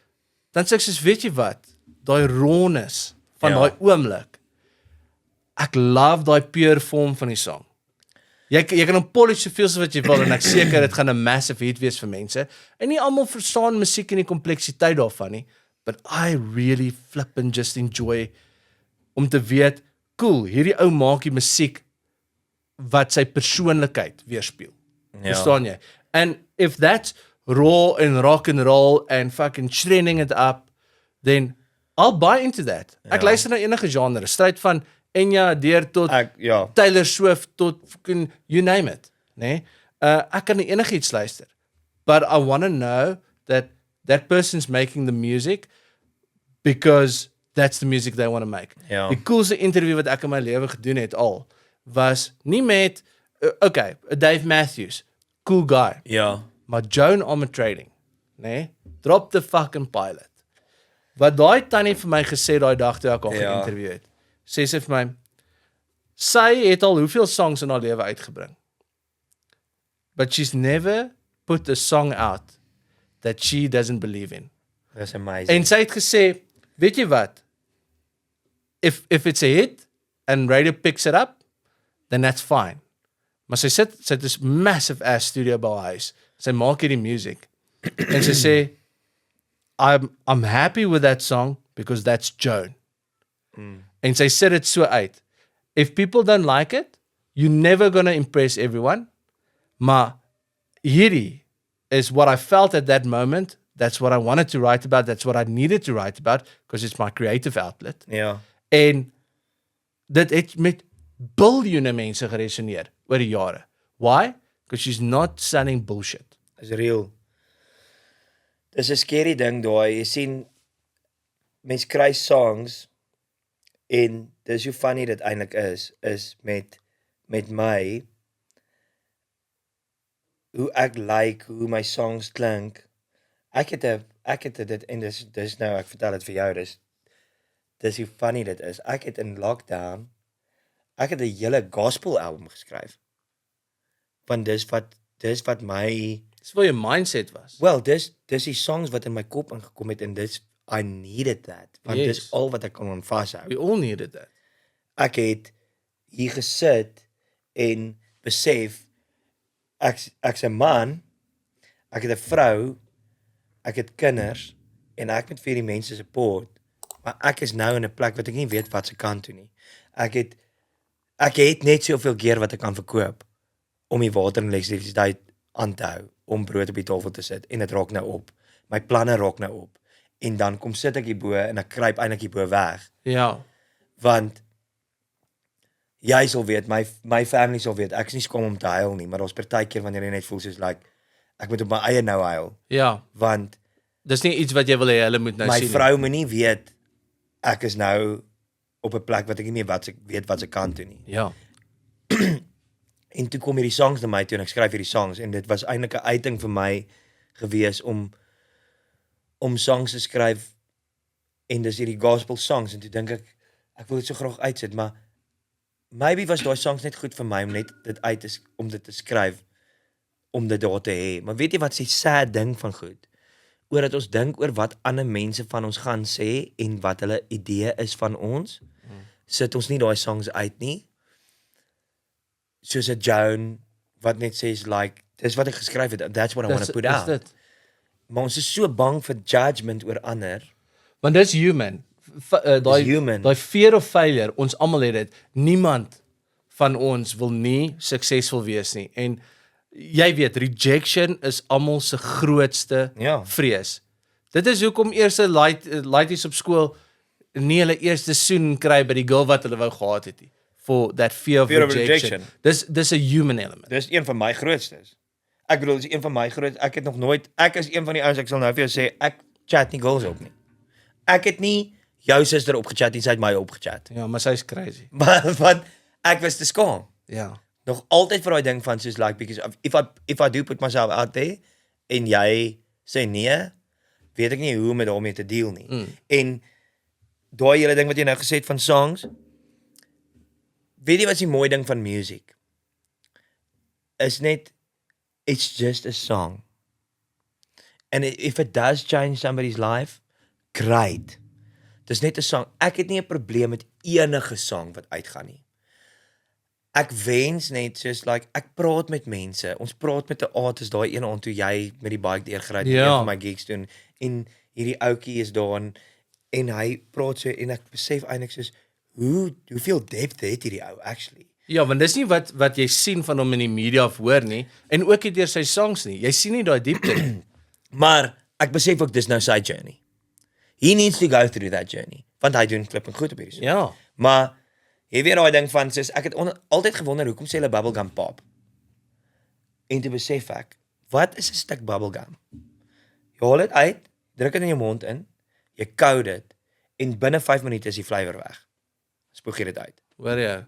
dan sê ek soos, weet jy wat? Daai rawness van Ja. daai oomblik. Ek love daai pure vorm van die song. Jy kan hom polish soveel as wat jy wil en ek seker dit gaan 'n massive hit wees vir mense. En nie almal verstaan musiek en die kompleksiteit daarvan nie, but I really flip and just enjoy om te weet, cool, hierdie ou maak die musiek wat sy persoonlikheid weerspieël. Ja. Verstaan jy? And if that's raw and rock and roll and fucking shredding it up, then I'll buy into that. Ek luister na enige genre, stryd van Enya deur tot Ja. Taylor Swift tot fucking you name it, né? Ek kan na enigiets luister. But I want to know that that person's making the music because that's the music they want to make. Ja. Die coolste interview wat ek in my lewe gedoen het al was nie met okay, Dave Matthews, cool guy, Ja. maar Joan Armatrading, né? Drop the fucking pilot. Wat daai tannie vir my gesê daai dag toe ek haar Ja. geïnterview het. Sê sy vir my, sy het al hoeveel songs in haar lewe uitgebring. But she's never put a song out that she doesn't believe in. That's amazing. En sy het gesê, weet jy wat? If it's a hit and radio picks it up, then that's fine. Maar sy het this massive ass studio by haar huis. Sy maak hierdie music. En sy sê, I'm happy with that song because that's Joan. En sy sit dit so uit. If people don't like it, you're never gonna impress everyone. Maar hierdie is what I felt at that moment. That's what I wanted to write about. That's what I needed to write about because it's my creative outlet. Ja. En dit het met biljoene mense geresoneer oor die jare. Why? Because she's not selling bullshit. Is real. Dis 'n scary ding daai. Jy sien mense kry songs en dis hoe funny dit eintlik is met my hoe ek like hoe my songs klink. Ek het dit en dis nou ek vertel dit vir jou dis hoe funny dit is. Ek het in lockdown 'n hele gospel album geskryf. Want dis wat my Dis waar jou mindset was. well, dis die songs wat in my kop ingekom het en dis I needed that. Want Yes. dis al wat ek kon vashou. We all needed that. Ek het hier gesit en besef ek's 'n man, ek het 'n vrou, ek het kinders en ek moet vir die mense support, maar ek is nou in 'n plek wat ek nie weet wat se kant toe nie. Ek het net soveel keer wat ek kan verkoop om die water en elektrisiteit aan te hou, om brood op die tafel te sit en dit raak nou op. My planne raak nou op. En dan kom sit ek hier bo en ek kruip eintlik hier bo weg. Ja. Want jy sal weet, my family sal weet, ek is nie skaam om te huil nie, maar daar's partykeer wanneer jy net voel soos like ek moet op my eie nou huil, Ja, want dis nie iets wat jy wil hê hulle moet nou my sien. vrou moet nie weet ek is nou op 'n plek wat ek nie weet wat ek kan doen nie. Ja. En toe kom hierdie songs na my toe en ek skryf hierdie songs en dit was eintlik 'n uiting vir my gewees om songs te skryf en dis hierdie gospel songs en toe dink ek wil dit so graag uitsit, maar maybe was daai songs net goed vir my om net dit om dit te skryf om dit daar te hê. Maar weet jy wat se sad ding van goed? Oor dat ons dink oor wat ander mense van ons gaan sê en wat hulle idee is van ons, sit ons nie daai songs uit nie. Soos 'n Joan wat net sê like dis wat ek geskryf het, that's what I want to put out. Dit. Maar ons is so bang vir judgment oor ander. Want dis human. Human. Daai fear of failure, ons almal het dit. Niemand van ons wil nie suksesvol wees nie. En jy weet, rejection is almal se grootste vrees. Dit is hoekom eerste laities op skool nie hulle eerste soen kry by die girl wat hulle wou gehad het nie. For that fear of rejection. Dis 'n human element. Dis een van my grootstes. Ek bedoel, dis een van my ek het nog nooit, ek is een van die ouens, ek sal nou vir jou sê, ek chat nie girls op nie. Ek het nie jou suster opgechat nie, sy het my opgechat. Ja, maar sy's crazy. Maar want ek was te skaam. Ja. Nog altyd vir daai ding van soos like, because if I do put myself out there en jy sê nee, weet ek nie hoe om daarmee te deel nie. En daai hele ding wat jy nou gesê het van songs, weet jy wat die mooi ding van music is net, it's just a song. And if it does change somebody's life, great. Dis net 'n song. Ek het nie 'n probleem met enige song wat uitgaan nie. Ek wens net soos like ek praat met mense. Ons praat met 'n artist daai ene aand toe jy met die bike deurgery het een van my gigs doen en hierdie ouetjie is daar en hy praat so en ek besef eintlik soos hoeveel depth het hierdie ou actually. Ja, want dis nie wat jy sien van hom in die media of hoor nie en ook nie deur sy songs nie. Jy sien nie daai diepte nie. Maar ek besef ook dis nou sy journey. He needs to go through that journey. Want hy doen klip en goed op hierdie. Ja. Maar jy weet daai ding van soos ek het altyd gewonder hoekom sê hulle bubblegum pop. En toe besef ek, wat is 'n stuk bubblegum? Jy haal dit uit, druk dit in jou mond in, jy kou dit en binne 5 minute is die flavour weg. Spoeg jy dit uit. Hoor jy?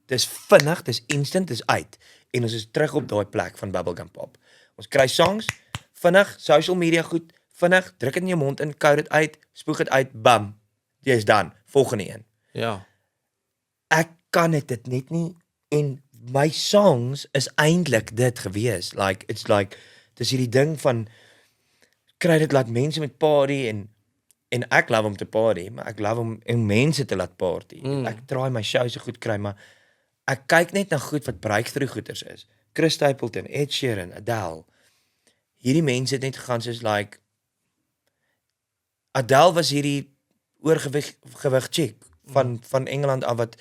Dis vinnig, dis instant, dis uit. En ons is terug op daai plek van bubblegum pop. Ons kry songs, vinnig, social media goed, vinnig, druk dit in jou mond in, kou dit uit, spoeg dit uit, bam. Jy's dan, volgende een. Ja. Ek kan dit net nie en my songs is eintlik dit gewees. Like it's like dis hierdie ding van kry dit laat mense met party en ek love om te party, maar ek love om mense te laat party. Ek draai my show so goed kry, maar ek kyk net na goed wat breakthrough goeters is. Chris Stapleton, Ed Sheeran, Adele. Hierdie mense het net gegaan soos like Adele was hierdie oorgewig chick van Engeland af wat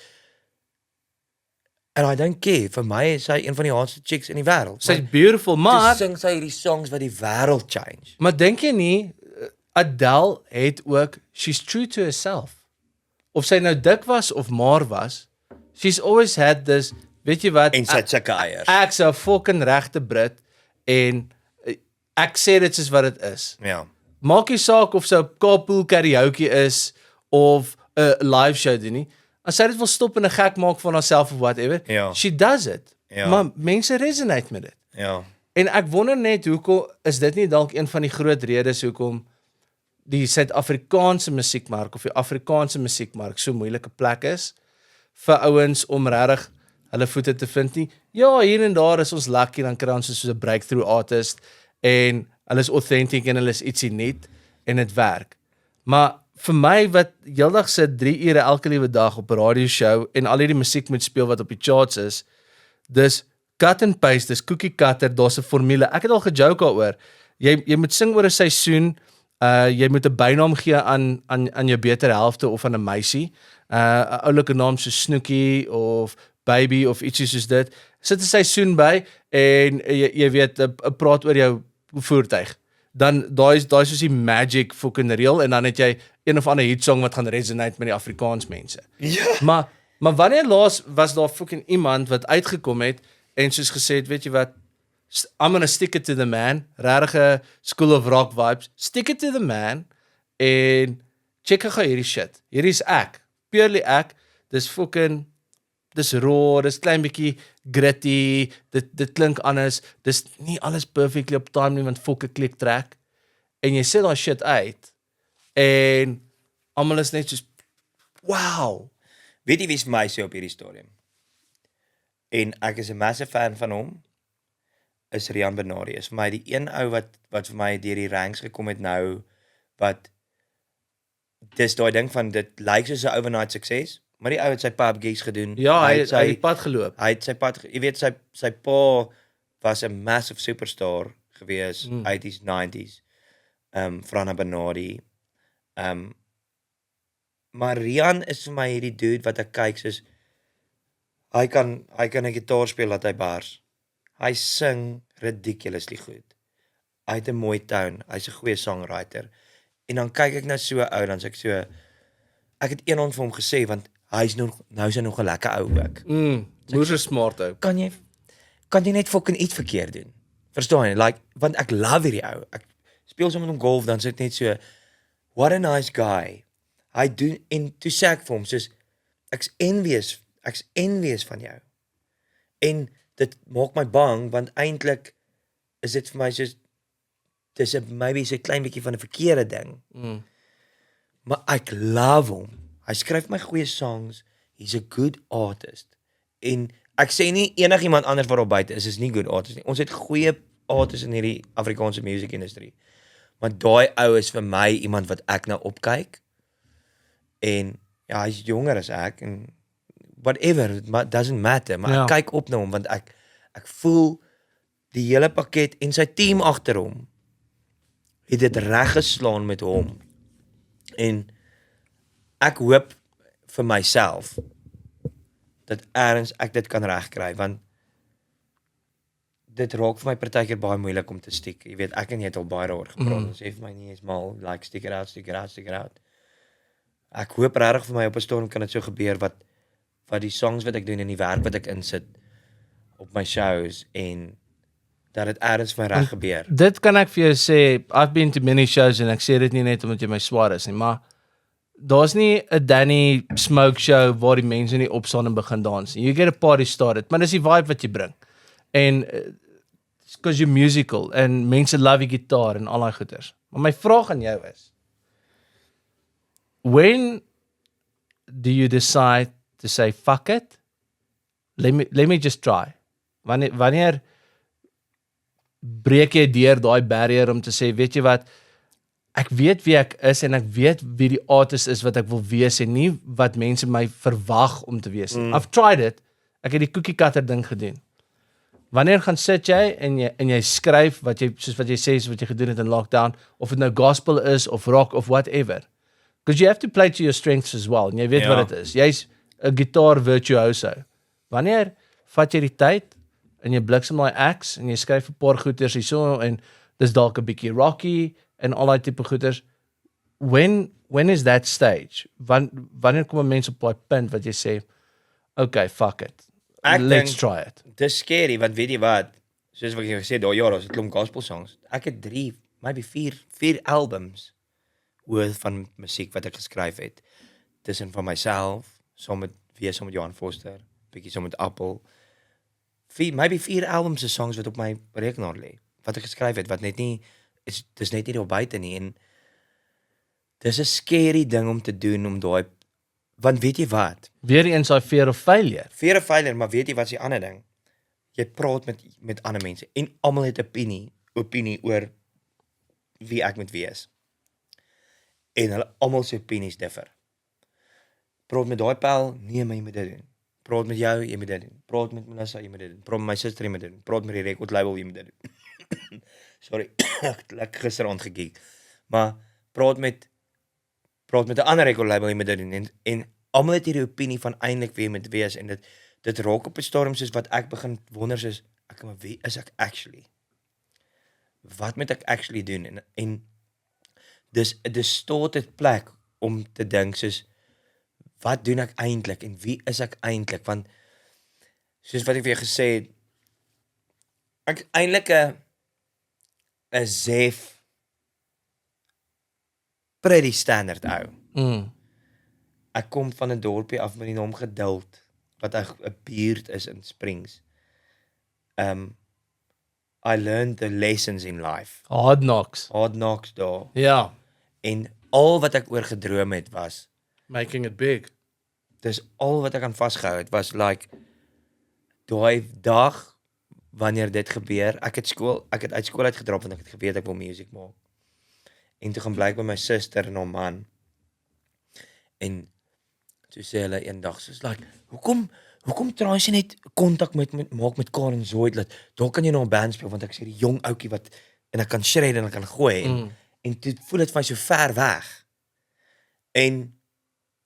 and I don't care, vir my is sy een van die hardste chicks in die wêreld. Sy's beautiful, maar sing sy hierdie songs wat die wêreld change. Maar dink jy nie Adele het ook she's true to herself. Of sy nou dik was of maar was, she's always had this, weet jy wat? En sy het sulke eiers. Ek's 'n fucking regte Brit en ek sê dit soos wat dit is. Ja. Maak nie saak of sy op carpool karaoke is of 'n live show doen nie. As sy dit wil stop en 'n gek maak van haarself of whatever, she does it. Ja. Maar mense resonate met dit. Ja. En ek wonder net hoekom is dit nie dalk een van die groot redes hoekom die Suid-Afrikaanse musiekmark of die Afrikaanse musiekmark so moeilike plek is vir ouens om regtig hulle voete te vind nie. Ja, hier en daar is ons lucky, dan kry ons soos 'n breakthrough artist en hulle is authentic en hulle is ietsie nuut en dit werk. Maar vir my wat heeldag sit 3 ure elke liewe dag op 'n radio show en al hierdie musiek moet speel wat op die charts is, dis cut and paste, dis cookie cutter, daar's 'n formule. Ek het al gejoke daaroor. Jy moet sing oor 'n seisoen. Jy moet 'n bynaam gee aan jou beter helfte of aan 'n meisie. 'n Oulike naam so Snoekie of Baby of ietsie soos dit. Sit 'n seisoen by en jy weet praat oor jou voertuig. Dan daai is soos die magic fucking real en dan het jy een of ander hit song wat gaan resonate met die Afrikaans mense. Ja. Maar wanneer laas was daar fucking iemand wat uitgekom het en soos gesê het, weet jy wat, I'm gonna stick it to the man, regtige School of Rock vibes, stick it to the man, en check gou hierdie shit, hierdie is ek, purely ek, dis fucking, dis raw, dis klein bietjie gritty, dit klink anders, dis nie alles perfectly op time nie, want fuck 'n klik track, en jy sit daai shit uit, en almal is net soos, wow. Weet jy wie's vir my so op hierdie stadium? En ek is 'n massive fan van hom, is Rian Benardi. Is vir my die een ou wat vir my deur die ranks gekom het nou, wat dis daai ding van dit lyk soos 'n overnight sukses, maar die ou het sy pub gigs gedoen. Ja, hy het die pad geloop. Hy het sy pad, jy weet sy pa was 'n massive superstar gewees, 80s, 90s. Frana Benardi. Maar Rian is vir my hierdie dude wat ek kyk soos hy kan 'n gitaar speel dat hy bars. Hy sing ridiculously goed. Hy het 'n mooi tone, hy's 'n goeie songwriter. En dan kyk ek nou so ou, dan sê ek so, ek het eendag vir hom gesê, want hy's nou is hy nog 'n lekker ou ook. Moes 'n smart ou. Kan jy net fucking iets verkeerd doen? Verstaan jy? Like, want ek love hierdie ou. Ek speel saam met hom golf, dan sê ek net so, what a nice guy. Hy doen, en toe sê ek vir hom, soos, ek's envious van jou. En dit maak my bang, want eintlik is dit vir my soos, dis maybe so 'n klein bietjie van 'n verkeerde ding. Maar ek love hom. Hy skryf my goeie songs. He's a good artist. En ek sê nie enigiemand anders wat daar buite is nie good artist nie. Ons het goeie artists in hierdie Afrikaanse music industry. Maar daai ou is vir my iemand wat ek nou opkyk. En ja, hy's jonger as ek en whatever, it doesn't matter, maar ek kyk op na hom want ek voel die hele pakket en sy team agter hom het dit reg geslaan met hom. En ek hoop vir myself dat eers ek dit kan regkry, want dit raak vir my partykeer baie moeilik om te stiek. Jy weet, ek en jy het al baie daaroor gepraat. Ons sê vir my nie eens mal, like stick it out. Ek hoop regtig vir my op 'n stadium kan dit so gebeur wat die songs wat ek doen en die werk wat ek insit op my shows en dat dit eers vir my reg gebeur. Dit kan ek vir jou sê, I've been to many shows en ek sê dit nie net omdat jy my swaar is nie, maar daar's nie 'n Danny Smoke show waar die mense nie opstaan en begin dans nie. You get a party started, maar dis die vibe wat jy bring. En because you're musical en mense love die gitaar en al daai goeters. Maar my vraag aan jou is, when do you decide to say fuck it? Let me just try. Wanneer breek jy deur daai barrier om te sê, weet jy wat, ek weet wie ek is en ek weet wie die artist is wat ek wil wees en nie wat mense my verwag om te wees. I've tried it. Ek het die cookie cutter ding gedoen. Wanneer gaan sit jy en jy skryf wat jy, soos wat jy sê, wat jy gedoen het in lockdown, of dit nou gospel is of rock of whatever. Because you have to play to your strengths as well. En jy weet wat dit is. Jy's 'n gitaar virtuoso. Wanneer vat jy die tyd en jy bliksem daai acts en jy skryf 'n paar goeters hierso en dis dalk 'n bietjie rocky en al daai tipe goeters. When is that stage? Wanneer kom 'n mens op daai punt wat jy sê, okay, fuck it. Let's try it. Dis scary, want weet jy wat? Soos wat ek gesê het, daai jaar was dit klomp gospel songs. Ek het 3, maybe 4 albums worth van musiek wat ek geskryf het. Tussen van myself, saam met Johan Foster, bietjie saam met Apple. Maybe 4 albums se songs wat op my rekenaar lê, wat ek geskryf het, wat net nie is, dis net nie daar buite nie. En dis 'n scary ding om te doen, om daai, want weet jy wat? Weer eens daai fear of failure. Fear of failure, maar weet jy wat is die ander ding? Jy praat met ander mense en almal het 'n opinie oor wie ek moet wees. En hulle almal se opinies differ. Praat met daai pel, nee, maar jy moet dit doen. Praat met jou, jy moet dit doen. Praat met Melissa, jy moet dit doen. Praat met my suster, jy moet dit doen. Praat met die record label, jy moet dit doen. Sorry, ek gister gegeek. Maar praat met 'n ander record label, jy moet dit doen. En almal het hierdie opinie van eintlik wie jy moet wees, en dit raak op 'n stadium soos wat ek begin wonder, soos maar wie is ek actually? Wat moet ek actually doen? En dis 'n distorted plek om te dink soos, wat doen ek eintlik en wie is ek eintlik? Want soos wat ek vir jou gesê het, Ek eintlik 'n Zef pretty standard ou. Ek kom van 'n dorpie af met die naam Geduld, wat 'n buurt is in Springs. I learned the lessons in life. Hard knocks. Hard knocks daar. Ja. En al wat ek oor gedroom het was, Making it big. dis al wat ek aan vasgehou het, was like, daai dag, wanneer dit gebeur, ek het uit skool uitgedrop, want ek het geweet ek wil music maak. En toe gaan blyk by my suster en haar man, en toe sê hulle eendag, soos like, hoekom try jy net kontak maak met Karen Zoid, dat daar kan jy nou 'n band speel, want ek sê die jong ouetjie wat, en ek kan shred en ek kan gooi, en toe voel dit vir my so ver weg. En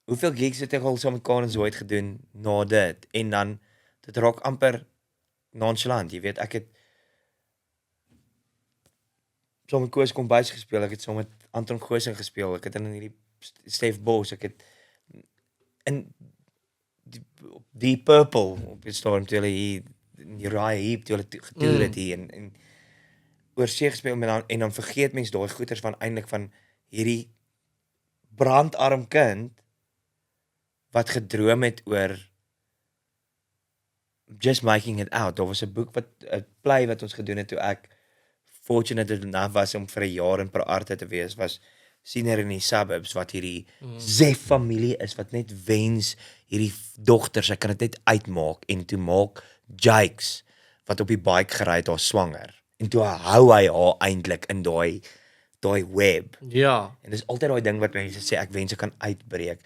hoeveel gigs het ek al saam met Karen Zoid gedoen na dit, en dan, dit raak amper nonchalant, jy weet, ek het saam met Koos Kombuis gespeel, ek het saam met Anton Goosen gespeel, ek het in hierdie Stef Bos, ek het in die Purple op die storm toe hulle hier in Uriah Heep toe hulle getoer het hier en oor see gespeel en dan vergeet mens daai goeters van eintlik van hierdie brandarm kind wat gedroom het oor just making it out. Daar was 'n boek 'n play wat ons gedoen het toe ek fortunate enough was om vir 'n jaar in Praarte te wees, was Siener in die Suburbs, wat hierdie Zef familie is, wat net wens hierdie dogters, ek kan dit net uitmaak, en toe maak Jakes, wat op die bike gery het, haar swanger, en toe hou hy haar eintlik in daai web, Ja. en dis altyd daai ding wat mense sê, ek wens ek kan uitbreek.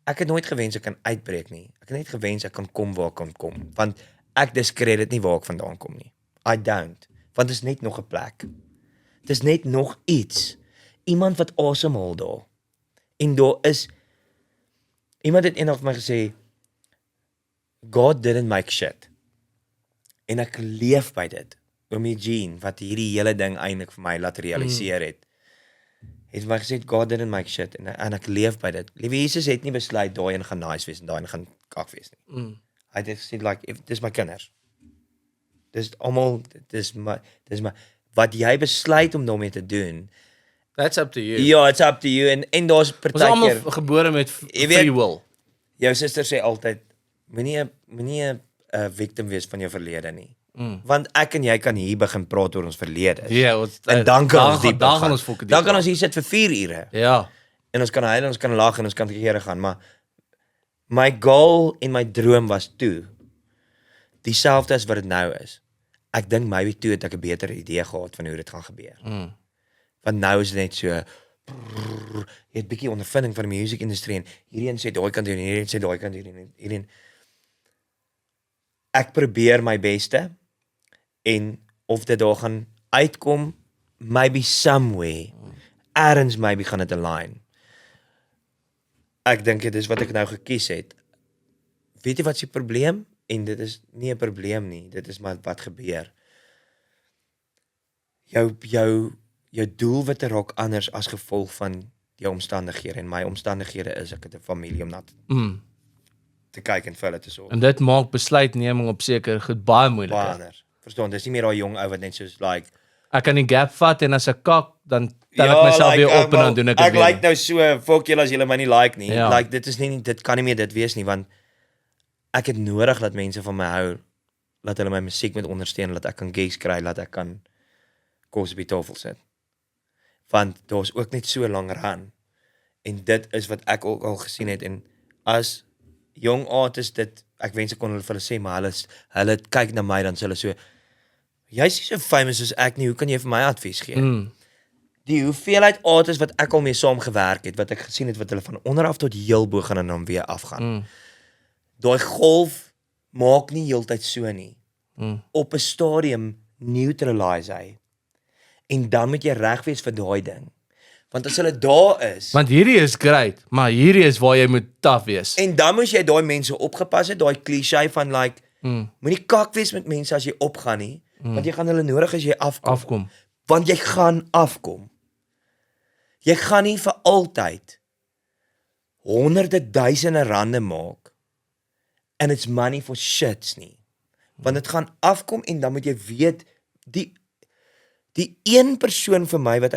Ek het nooit gewens ek kan uitbreek nie, ek het net gewens ek kan kom waar ek kan kom, want ek discredit nie waar ek vandaan kom nie, I don't, want dit is net nog 'n plek, dit is net nog iets, iemand wat asemhaal daar, en daar is, iemand het eendag vir my gesê, God didn't make shit, en ek leef by dit, Oom Eugene, wat hierdie hele ding eintlik vir my laat realiseer het vir my gesê, God didn't make shit, en ek leef by dit. Liewe Jesus het nie besluit, daai een gaan nice wees, en daai een gaan kak wees nie. Hy het gesê, like, dis my kinders. Dis almal, dis my, wat jy besluit om daarmee te doen, That's up to you. ja, it's up to you, en daar's Ons is partykeer, almal gebore met Jy weet- free will. jou suster sê altyd, moenie 'n victim wees van jou verlede nie. Want ek en jy kan hier begin praat oor ons verlede. Ja, En dan kan ons diep dan gaan. gaan ons fokus. Dan kan ons hier sit vir 4 ure. Ja. En ons kan huil en ons kan lag en ons kan te kere gaan, maar my goal en my droom was toe dieselfde as wat dit nou is. Ek dink maybe toe het ek 'n beter idee gehad van hoe dit gaan gebeur. Want nou is dit net so jy het bietjie ondervinding van die musiekindustrie en hierdie een sê daai kan doen, hierdie een sê daai kan doen, hierdie een. Ek probeer my beste en of dit daar gaan uitkom, maybe somewhere, ergens maybe gaan dit align. Ek dink dit is wat ek nou gekies het. Weet jy wat is die probleem? En dit is nie 'n probleem nie, dit is maar wat gebeur. Jou doelwitte raak anders as gevolg van jou omstandighede, en my omstandighede is, ek het 'n familie om na te kyk en vir hulle te sorg. En dit maak besluitneming op seker goed baie Baie moeiliker. anders. Verstaan, dis nie meer daai jong ou wat net soos like, Ek kan die gap vat en as ek kak, dan tel ek myself weer op en dan doen ek dit Ek weer. like nou so, fuck julle as julle my nie like nie. Ja. Like dit kan nie meer dit wees nie, want ek het nodig dat mense van my hou, dat hulle my musiek met ondersteun, dat ek kan gigs kry, dat ek kan kos op die tafel sit. Want daar's ook net so lank run. En dit is wat ek ook al gesien het, en as jong artists dit, ek wens ek kon hulle vir hulle sê, maar hulle kyk na my, dan sê hulle so, jy's nie so famous soos ek nie, hoe kan jy vir my advies gee? Die hoeveelheid artists wat ek al mee saam gewerk het, wat ek gesien het, wat hulle van onderaf tot heel bo gaan en dan weer afgaan. Daai golf maak nie heeltyd so nie. Op 'n stadium neutralise hy. En dan moet jy reg wees vir daai ding. Want as hulle daar is, Want hierdie is great, maar hierdie is waar jy moet tough wees. en dan moet jy daai mense opgepas het, daai cliché van like, moenie kak wees met mense as jy opgaan nie, want jy gaan hulle nodig as jy afkom. Want jy gaan afkom. Jy gaan nie vir altyd honderde duisende rande maak and it's money for shits nie. Want dit gaan afkom en dan moet jy weet die een persoon vir my wat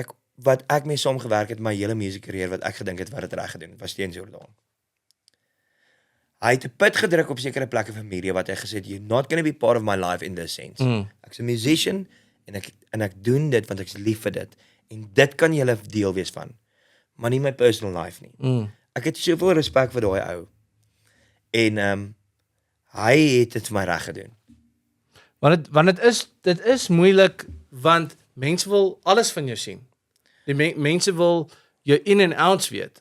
ek mee saam gewerk het my hele music career wat ek gedink het wat dit reg gedoen het, was Steens Jordaan. Hy het 'n put gedruk op sekere plekke vir media wat hy gesê het, you're not going to be part of my life in this sense. Ek's 'n musician en ek doen dit want ek's lief vir dit en dit kan julle deel wees van, maar nie my personal life nie. Ek het soveel respek vir daai ou. En hy het dit vir my reg gedoen. Want dit is moeilik want mense wil alles van jou sien. Die mense wil jou in en outs weet.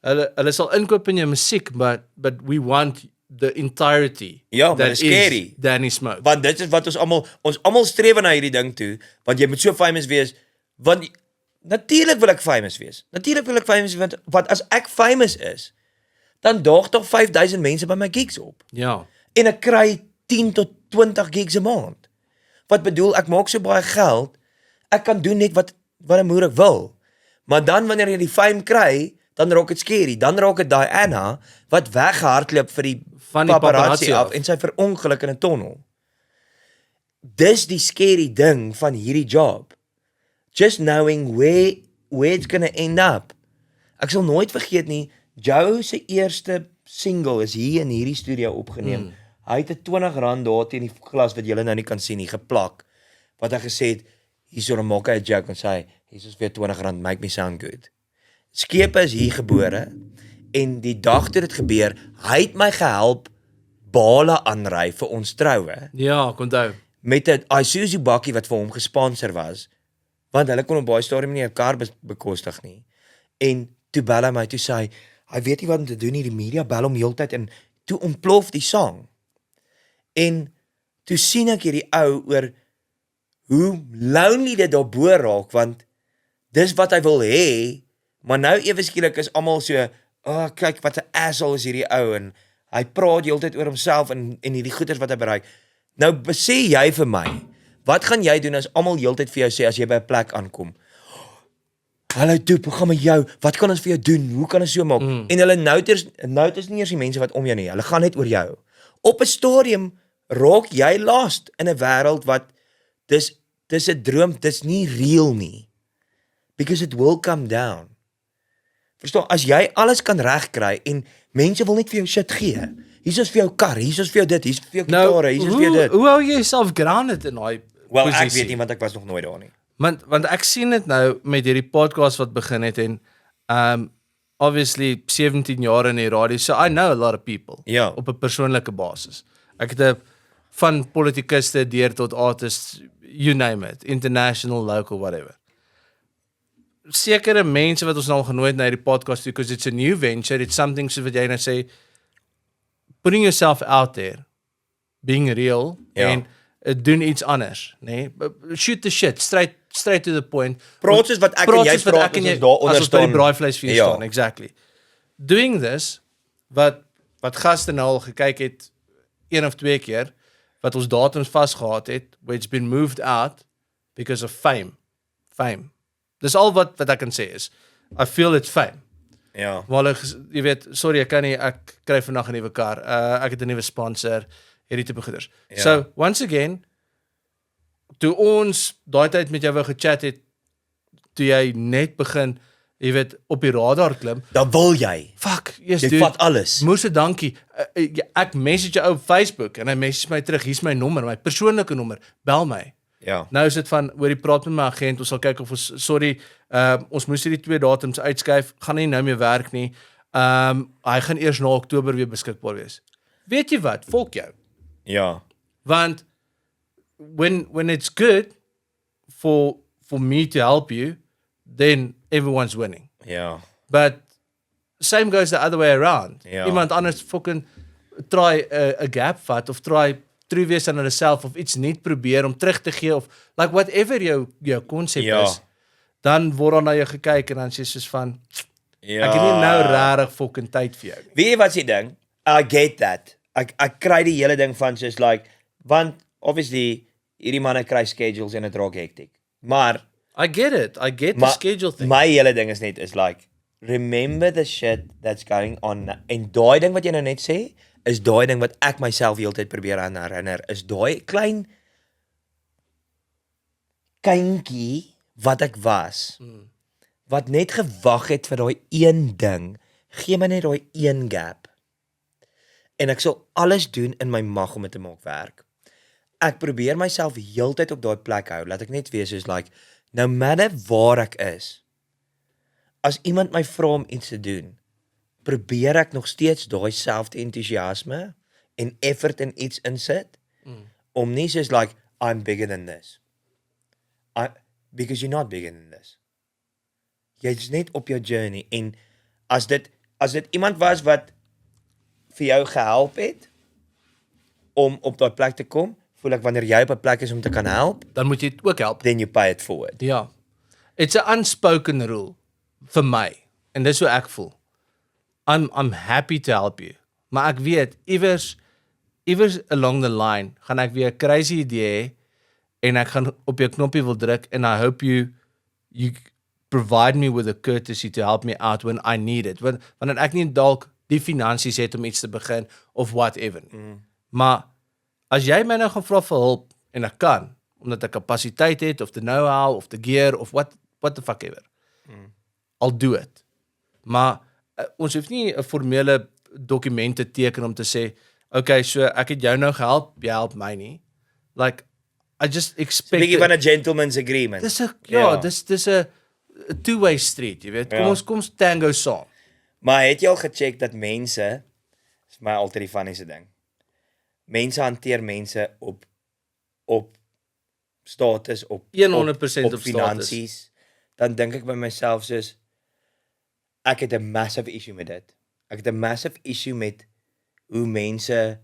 Hulle sal inkoop in jou musiek, but we want the entirety. Ja, maar that dit is scary. is Danny Smoke. Want dit is wat ons almal streef na hierdie ding toe, want jy moet so famous wees, want natuurlik wil ek famous wees. Natuurlik wil ek famous wees, want as ek famous is, dan daag toch 5000 mense by my gigs op. Ja. En ek kry 10 tot 20 gigs 'n maand. Wat bedoel, ek maak so baie geld, ek kan doen net wat 'n moer ek wil. Maar dan wanneer jy die fame kry, dan raak dit scary. Dan raak dit Diana wat weghardloop vir die Van die paparazzi af en sy verongeluk in 'n tonnel. Dis die scary ding van hierdie job. Just knowing where it's gonna end up. Ek sal nooit vergeet nie, Joe se eerste single is hier in hierdie studio opgeneem. Hy het 'n R20 daar teen die glas wat julle nou nie kan sien nie, geplak. Wat hy gesê het, hierso dan maak hy 'n joke en sê, hierso is weer R20, make me sound good. Skepe is hier gebore en die dag toe dit gebeur, hy het my gehelp bale aanry vir ons troue. Ja, ek onthou. Met 'n Isuzu bakkie wat vir hom gesponsor was, want hulle kon op baie stadium nie 'n kar bekostig nie. En toe bel hy my, toe sê hy weet nie wat om te doen nie, die media bel hom heeltyd en toe ontplof die sang. En toe sien ek hierdie ou oor hoe lonely dit daarbo raak, want dis wat hy wil hê, maar nou ewe skielik is almal so, kyk wat 'n asshole is hierdie ou, en hy praat heeltyd oor homself en hierdie goeders wat hy bereik. Nou sê jy vir my, wat gaan jy doen as almal heeltyd vir jou sê as jy by 'n plek aankom? Hallo Doep, hoe gaan met jou? Wat kan ons vir jou doen? Hoe kan ons so maak? En hulle nou is nie eers die mense wat om jou nie, hulle gaan net oor jou. Op 'n stadium raak jy lost in 'n wêreld wat dis 'n droom, dis nie real nie. Because it will come down. Verstaan, as jy alles kan regkry en mense wil net vir jou shit gee. Hier is vir jou kar, hier is vir jou dit, hier is vir jou gitare, hier is vir jou dit. Hoe hou jy jouself grounded in daai Wel, posisie? ek weet nie want ek was nog nooit daar nie. Want ek sien dit nou met hierdie podcast wat begin het en obviously 17 jaar in die radio, so I know a lot of people Ja. op 'n persoonlike basis. Ek het van politikuste deur tot artists, you name it, international, local, whatever. Sekere mense wat ons nou al genooi het na hierdie podcast toe, because it's a new venture, it's something so wat jy nou sê, putting yourself out there, being real, Ja. en doen iets anders, nee? Shoot the shit, straight to the point. Praat soos wat ek en jy praat as ons daar onder as ons by die staan. braaivleisvuur Ja. staan, exactly. Doing this, wat gaste nou al gekyk het, 1 of 2 keer, wat ons datums vasgehad het, where it's been moved out, because of fame. Fame. Dis al wat ek kan sê is, I feel it's fame. Ja. Maar jy weet, sorry, ek kan nie, ek kry vandag 'n nuwe kar, ek het 'n nuwe sponsor, hierdie tipe goeders. Ja. So, once again, toe ons daai tyd met jou wou gechat het, toe jy net begin, jy weet, op die radar klim, Dan wil jy. fuck, yes Jy dude, vat alles. moes 'n dankie, ek message jou op Facebook, en hy message my terug, hier's my nommer, my persoonlike nommer, bel my. Ja. Nou is dit van, oor die praat met my agent, ons sal kyk of ons, sorry, ons moes hierdie 2 datums uitskuif, gaan nie nou meer werk nie, hy gaan eers na Oktober weer beskikbaar wees. Weet jy wat, volk jou, Ja. want, when it's good, for me to help you, then everyone's winning. Ja. But, same goes the other way around. Ja. Iemand anders fucking try 'n gap vat, of try true wees aan hulle self, of iets nie probeer om terug te gee, of like whatever jou konsep Ja. is, dan word dan na jou gekyk en dan sê soos van, Ja. ek het nie nou regtig fucking tyd vir jou nie. Weet jy wat se ding? I get that. Ek kry die hele ding van soos like, want obviously hierdie manne kry schedules en dit raak hektiek. Maar I get the schedule thing. my hele ding is net is like, remember the shit that's going on. En daai ding wat jy nou net sê, is daai ding wat ek myself heeltyd probeer aan herinner, is daai klein kindjie wat ek was, wat net gewag het vir daai een ding, gee my net daai een gap. En ek sal alles doen in my mag om dit te maak werk. Ek probeer myself heeltyd op daai plek hou, laat ek net wees soos like, no matter waar ek is, as iemand my vra om iets te doen, probeer ek nog steeds daai selfde entoesiasme en effort in iets insit, om nie soos like, I'm bigger than this. Because you're not bigger than this. Jy's net op jou journey, en as dit iemand was wat vir jou gehelp het, om op daai plek te kom, voel ek wanneer jy op 'n plek is om te kan help, Dan moet jy dit ook help. then you pay it forward. Ja. It's an unspoken rule vir my. En dis hoe ek voel. I'm happy to help you. Maar ek weet iewers along the line gaan ek weer 'n crazy idee hê en ek gaan op jou knoppie wil druk and I hope you provide me with a courtesy to help me out when I need it. Wanneer ek nie dalk die finansies het om iets te begin of whatever. Maar as jy my nou gaan vra vir hulp en ek kan, omdat ek kapasiteit het of the know-how of the gear of what the fuck ever. I'll do it. Maar ons hoef nie 'n formele dokument te teken om te sê, okay, so ek het jou nou gehelp, jy help my nie. Like I just expect Bietjie van 'n gentleman's agreement. Dis 'n dis 'n two-way street, jy weet. Kom ons tango saam. Maar het jy al gecheck dat mense, is my altyd die funnieste ding. Mense hanteer mense op status, op 100% op finansies. Dan dink ek by myself soos, ek het 'n massive issue met dit. Ek het 'n massive issue met hoe mense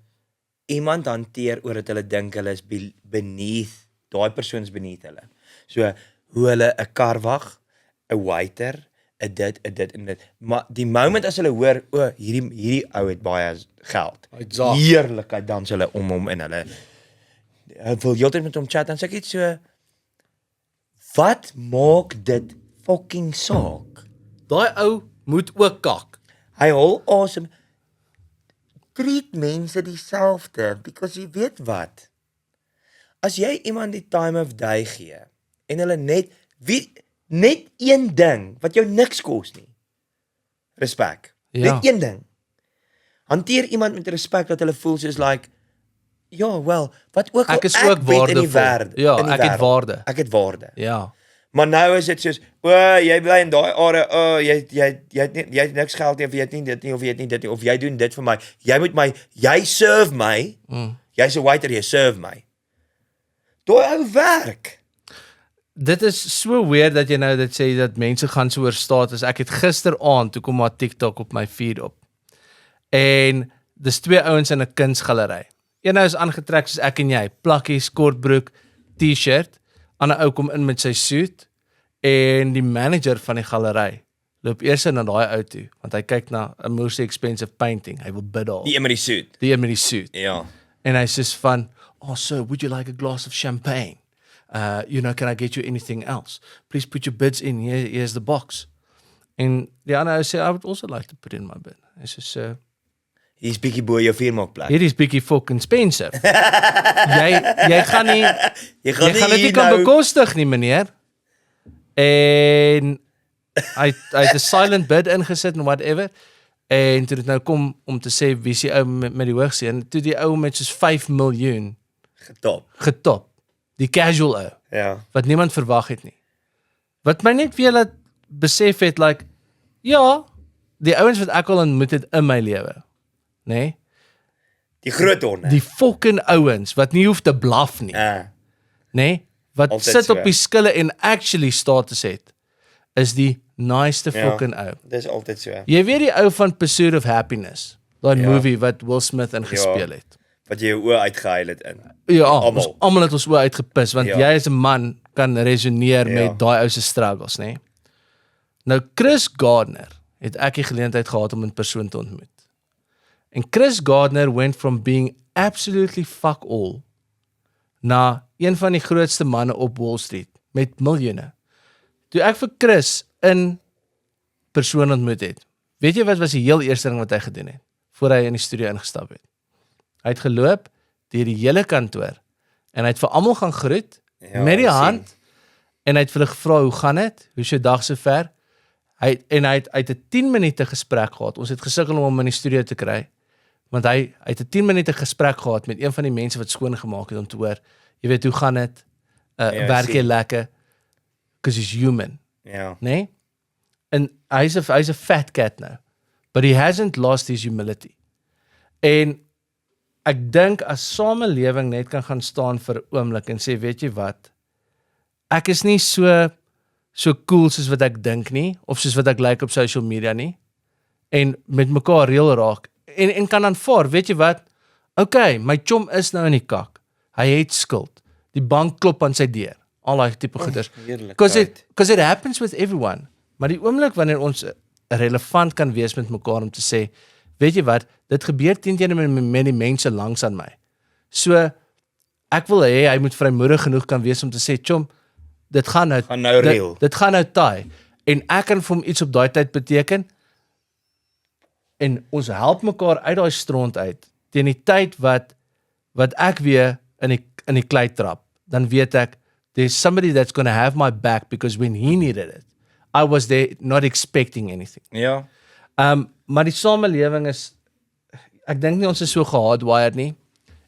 iemand hanteer oor dat hulle dink hulle is beneath, daai persoon is beneath hulle. So, hoe hulle 'n kar wag, 'n waiter, 'n dit en dit. Maar die moment as hulle hoor, hierdie ou het baie geld. Heerlikheid dans hulle om hom en hulle wil heeltyd met hom chat, dan sê ek iets so, wat maak dit fucking saak? Daai ou moet ook kak. Hy hol asem. Treat mense dieselfde, because jy weet wat? As jy iemand die time of day gee, en hulle net een ding, wat jou niks kos nie. Respek. Ja. Net een ding. Hanteer iemand met respek, dat hulle voel soos like, ja, wel, wat ook al Ek is ook bied in die waardevol. wêreld. Ja, in die ek het wêreld. waarde. Ek het waarde. Ja. Maar nou is dit soos, jy bly in daai area, jy het niks geld nie, of jy het nie dit nie, of jy het nie dit nie, of jy doen dit vir my, jy serve my, jy's 'n waiter, jy serve my. Daai ou werk. Dit is so weird dat jy nou dit sê dat mense gaan so oor status. Ek het gisteraand toe kom maar TikTok op my feed op. En dis twee ouens in 'n kunsgalery. Een ou is aangetrek soos ek en jy, plakkies, kortbroek, T-shirt. Ander ou kom in met sy suit en die manager van die galery loop eers na daai ou toe want hy kyk na 'n most expensive painting. Hy wil bid Die een met die suit. Die een met die suit. Ja. En hy sê van, "Oh sir, would you like a glass of champagne? Can I get you anything else? Please put your bids in. Here's the box." En die ander ou sê, "I would also like to put in my bid." Hy sê, "Sir, Hier's bietjie bo jou vuurmaakplek. hier is bietjie fucking expensive. jy gaan nie Jy gaan dit nie kan bekostig nie, meneer." En hy het 'n silent bid ingesit en whatever. En toe dit nou kom om te sê wie is die ou met die hoogste en toe die ou met soos 5 miljoen getop. Die casual ou Ja. wat niemand verwag het nie. Wat my net weer laat besef het like ja, die ouens wat ek al ontmoet het in my lewe, nê? Nee? Die groot honde. Die fucking ouens wat nie hoef te blaf nie, nê? Nee? Wat Altyd sit so. op die skille en actually status het, is die niceste fucking ou. Dis altyd so. Jy weet die ou van Pursuit of Happiness, daai movie wat Will Smith ingespeel het. Wat jy jou oë uitgehuil het in. Ja, Almal. almal het ons oë uitgepis want jy as 'n man kan resoneer met daai ou se struggles, nê? Nou Chris Gardner het ek die geleentheid gehad om in persoon te ontmoet. En Chris Gardner went from being absolutely fuck all na een van die grootste manne op Wall Street met miljoene. Toe ek vir Chris in persoon ontmoet het, weet jy wat was die heel eerste ding wat hy gedoen het voor hy in die studio ingestap het? Hy het geloop deur die hele kantoor en hy het vir almal gaan groet met die hand en hy het vir hulle gevra, hoe gaan dit? Hoe is jou dag sover? Hy het 'n 10 minute gesprek gehad. Ons het gesukkel om hom in die studio te kry, want hy het 'n 10 minute gesprek gehad met een van die mense wat skoon gemaak het om te hoor, jy weet, hoe gaan dit? Werk jy lekker? Because he's human, Ja. nee? En hy's a fat cat nou, but he hasn't lost his humility. En ek dink as samelewing net kan gaan staan vir 'n oomblik en sê, weet jy wat, ek is nie so cool soos wat ek dink nie, of soos wat ek lyk op social media nie, en met mekaar reël raak, en kan aanvaar, weet jy wat, okay, my chom is nou in die kak, hy het skuld, die bank klop aan sy deur, al daai tipe goeders, because it happens with everyone, maar die oomblik wanneer ons relevant kan wees met mekaar om te sê, weet jy wat, dit gebeur teenoor met die mense langs aan my, so, ek wil hê, hy moet vrymoedig genoeg kan wees om te sê, chom, dit gaan nou real. Dit gaan nou taai, en ek kan vir hom iets op daai tyd beteken, en ons help mekaar uit daai stront uit, teen die tyd wat ek weer in die klei trap, dan weet ek, there's somebody that's gonna have my back, because when he needed it, I was there not expecting anything. Ja. Maar die samelewing is, ek dink nie ons is so gehardwired nie.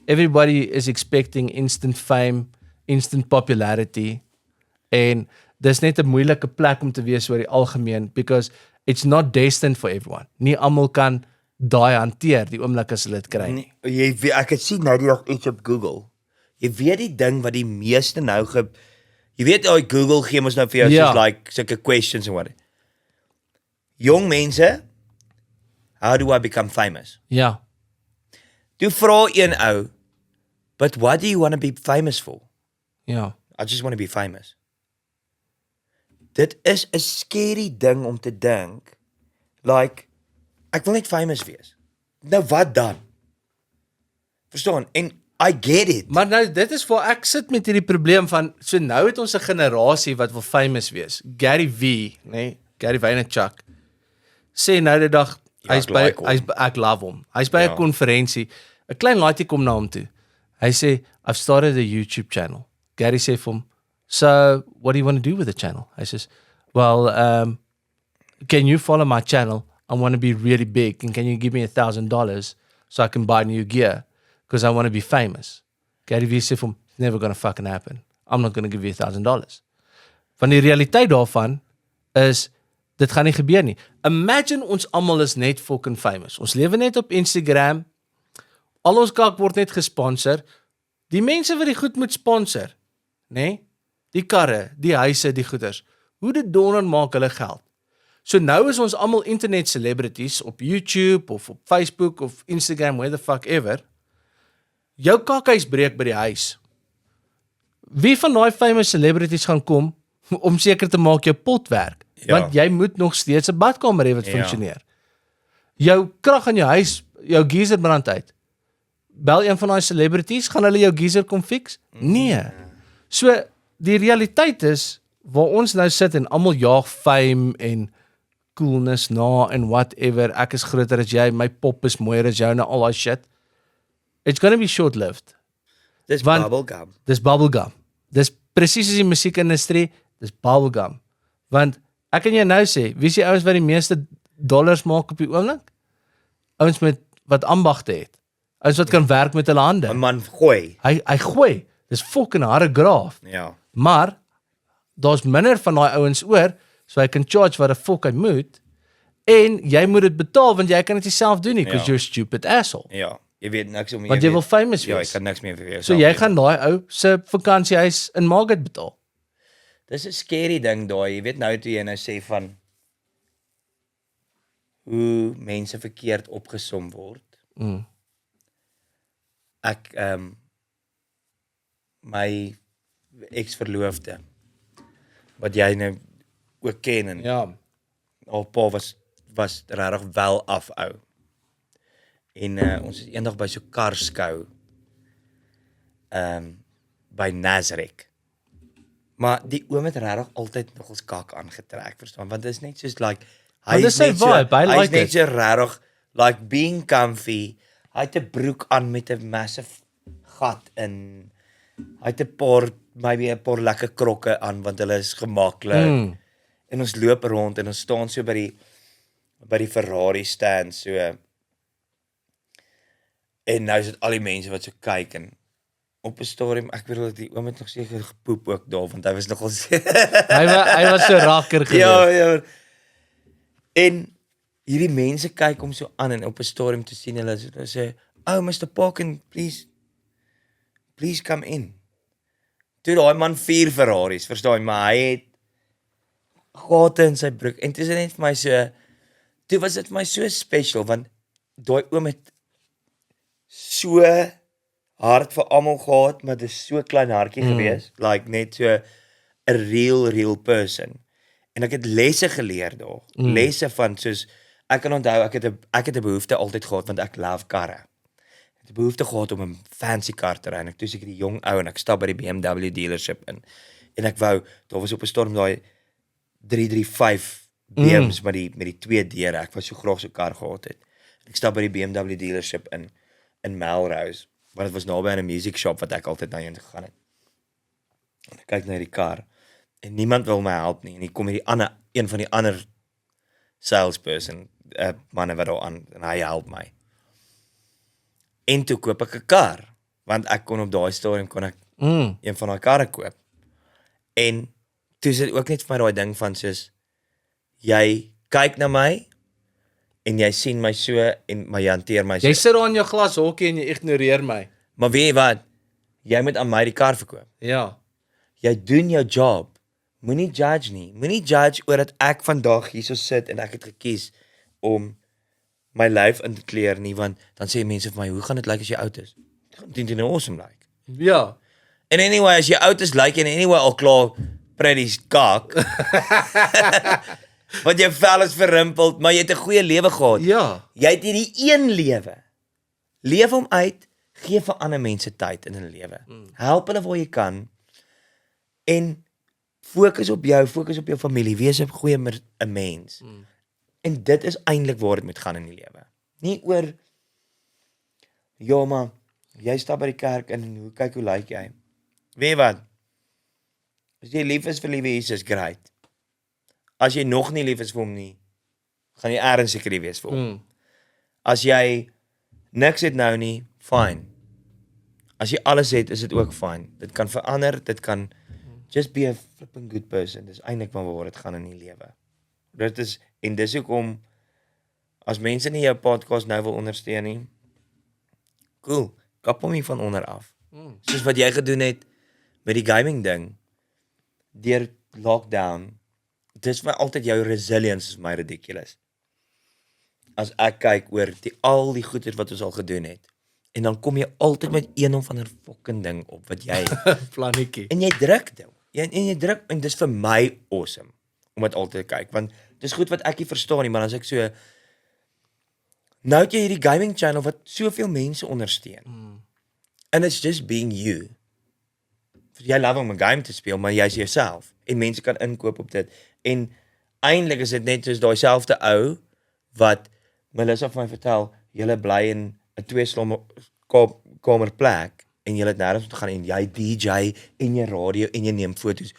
Everybody is expecting instant fame, instant popularity, en dis net 'n moeilike plek om te wees oor die algemeen, because it's not destined for everyone. Nie almal kan daai hanteer, die oomblik as hulle dit kry. Nee, jy weet, ek het sien nou die dag iets op Google. Jy weet die ding wat die meeste nou jy weet daai Google gee ons nou vir jou soos like sulke questions en wat. Jong mense, how do I become famous? Ja. Toe vra een ou, but what do you want to be famous for? Ja. I just want to be famous. Dit is 'n scary ding om te dink. Like, ek wil net famous wees. Nou wat dan? Verstaan? En I get it. Maar nou, dit is waar ek sit met hierdie probleem van, so nou het ons 'n generasie wat wil famous wees. Gary V, nee, Gary Vaynerchuk, sê nou die dag, ek love hom. Hy's by 'n konferensie, 'n klein laaitjie kom na hom toe. Hy sê, I've started a YouTube channel. Gary sê vir hom, so what do you want to do with the channel? Hy says, well, can you follow my channel? I want to be really big, and can you give me $1,000 so I can buy new gear? Because I want to be famous. Gary Vee sê vir hom, it's never going to fucking happen. I'm not going to give you $1,000. Van die realiteit daarvan is, dit gaan nie gebeur nie. Imagine ons almal is net fucking famous. Ons lewe net op Instagram, al ons kak word net gesponsor, die mense wat die goed moet sponsor, nee? Die karre, die huise, die goeders, hoe dit donder maak hulle geld. So nou is ons almal internet celebrities op YouTube of op Facebook of Instagram, where the fuck ever. Jou kakhuis breek by die huis. Wie van daai famous celebrities gaan kom om seker te maak jou pot werk? Ja. Want jy moet nog steeds 'n badkamer hê wat funksioneer. Jou krag in jou huis, jou geyser brand uit. Bel een van daai celebrities, gaan hulle jou geyser kom fix? Nee. So die realiteit is waar ons nou sit en almal jaag fame en coolness na en whatever, ek is groter as jy, my pop is mooier as jou, nou al daai shit. It's gonna be short-lived. Dis bubblegum. Dis bubblegum. Dis presies soos die musiekindustrie, dis bubblegum. Want ek kan jou nou sê, wie is die ouens wat die meeste dollars maak op die oomblik? Ouens wat ambagte het. Ouens wat kan werk met hulle hande. 'n Man gooi. Hy gooi. Dis fucking harde graaf. Ja. Maar daar's minder van daai ouens oor, so hy kan charge wat 'n fuck hy moet, en jy moet dit betaal want jy kan dit self doen nie, because you're a stupid asshole. Ja. Jy weet niks om Want jy wil famous Ja, wees. ek kan niks meer vir jou. So jy gaan daai ou se vakansiehuis in Margate betaal. Dis 'n scary ding daai. Jy weet nou toe jy nou sê van hoe mense verkeerd opgesom word. Ek my ex-verloofde wat jy nou ook ken en Ja. haar pa was regtig wel af ou. En ons is eendag by so karskou by Nazareth. Maar die oom het regtig altyd nog ons kak aangetrek, verstaan? Want dit is net soos like Want dis sy vibe, hy like net it. so regtig like being comfy. Hy het 'n broek aan met 'n massive gat in Hy het 'n paar lekker krokke aan want hulle is gemaklik. En ons loop rond en ons staan so by die Ferrari stand so. En nou is dit al die mense wat so kyk en op 'n stadium, ek bedoel die oom het nog seker gepoep ook daar want hy was nogal Hy was so rakker geweest. Ja. En hierdie mense kyk hom so aan en op 'n stadium te sien hulle sê, "Oh, Mr. Parkin, please come in." Toe daai man 4 Ferraris, verstaan jy, maar hy het gate in sy broek en dit is net vir my so, toe was dit vir my so special want daai oom het so hard vir almal gehad, maar dit is so klein hartjie gewees, like net so 'n real person. En ek het lesse geleer daar. Lesse van soos ek kan onthou ek het 'n behoefte altyd gehad want ek love karre. Ek het 'n behoefte gehad om 'n fancy kar te ry en ek toe seker die jong ou en ek stap by die BMW dealership in. En ek wou, daar was op 'n storm daai 335 BM's met die 2 deure. Ek wou so graag so 'n kar gehad het. Ek stap by die BMW dealership in Melrose, want dit was naby aan 'n music shop wat ek altyd na heen gegaan het. En ek kyk na die kar en niemand wil my help nie. En hier kom een van die ander salesperson, manne wat daar aan en hy help my. En toe koop ek 'n kar, want ek kon op daai stadium een van daai karre koop. En toe is dit ook net vir my daai ding van soos jy kyk na my en jy sien my so en maar jy hanteer my so. Jy sit daar in jou glashokkie en jy ignoreer my. Maar weet jy wat? Jy moet aan my die kar verkoop. Ja. Jy doen jou job. Moenie judge nie. Moenie judge oor dat ek vandag hierso sit en ek het gekies om my lyf in te kleer nie, want dan sê mense vir my, hoe gaan dit lyk as jy oud is? Dit gaan teen awesome lyk. Ja. En anyway, as jy oud is, lyk jy anyway al klaar pretty kak. Want jou vel is verrimpeld, maar jy het 'n goeie lewe gehad. Ja. Jy het hierdie een lewe. Leef hom uit, gee vir ander mense tyd in hulle lewe. Help hulle waar jy kan. En fokus op jou familie, wees 'n goeie mens. En dit is eintlik waar dit moet gaan in die lewe. Nie oor ja, maar jy stap by die kerk in en hoe lyk jy? Weet jy wat? As jy lief is vir liewe Jesus, great. As jy nog nie lief is vir hom nie, gaan jy ergens seker wees vir hom. As jy niks het nou nie, fine. As jy alles het, is dit ook fine. Dit kan verander, dit kan just be a flipping good person. Dis eintlik waar dit gaan in die lewe. En dis hoekom as mense nie jou podcast nou wil ondersteun nie, cool, kap hom nie van onder af. Soos wat jy gedoen het met die gaming ding, deur lockdown, dis vir altyd jou resilience is my ridiculous. As ek kyk oor al die goeie wat ons al gedoen het, en dan kom jy altyd met een of ander fucking ding op, wat jy, Plannetjie. en jy druk dit, en dis vir my awesome, om dit altyd te kyk, want dis goed wat ek nie verstaan nie, maar as ek so, nou het jy hierdie gaming channel, wat soveel mense ondersteun, and it's just being you, jy love om 'n game te speel, maar jy's jouself, en mense kan inkoop op dit, en eintlik is dit net soos daai selfde ou, wat Melissa van my vertel, julle bly in 'n 2-kamer plek, en julle het nêrens om te gaan, en jy DJ, en jy radio, en jy neem foto's.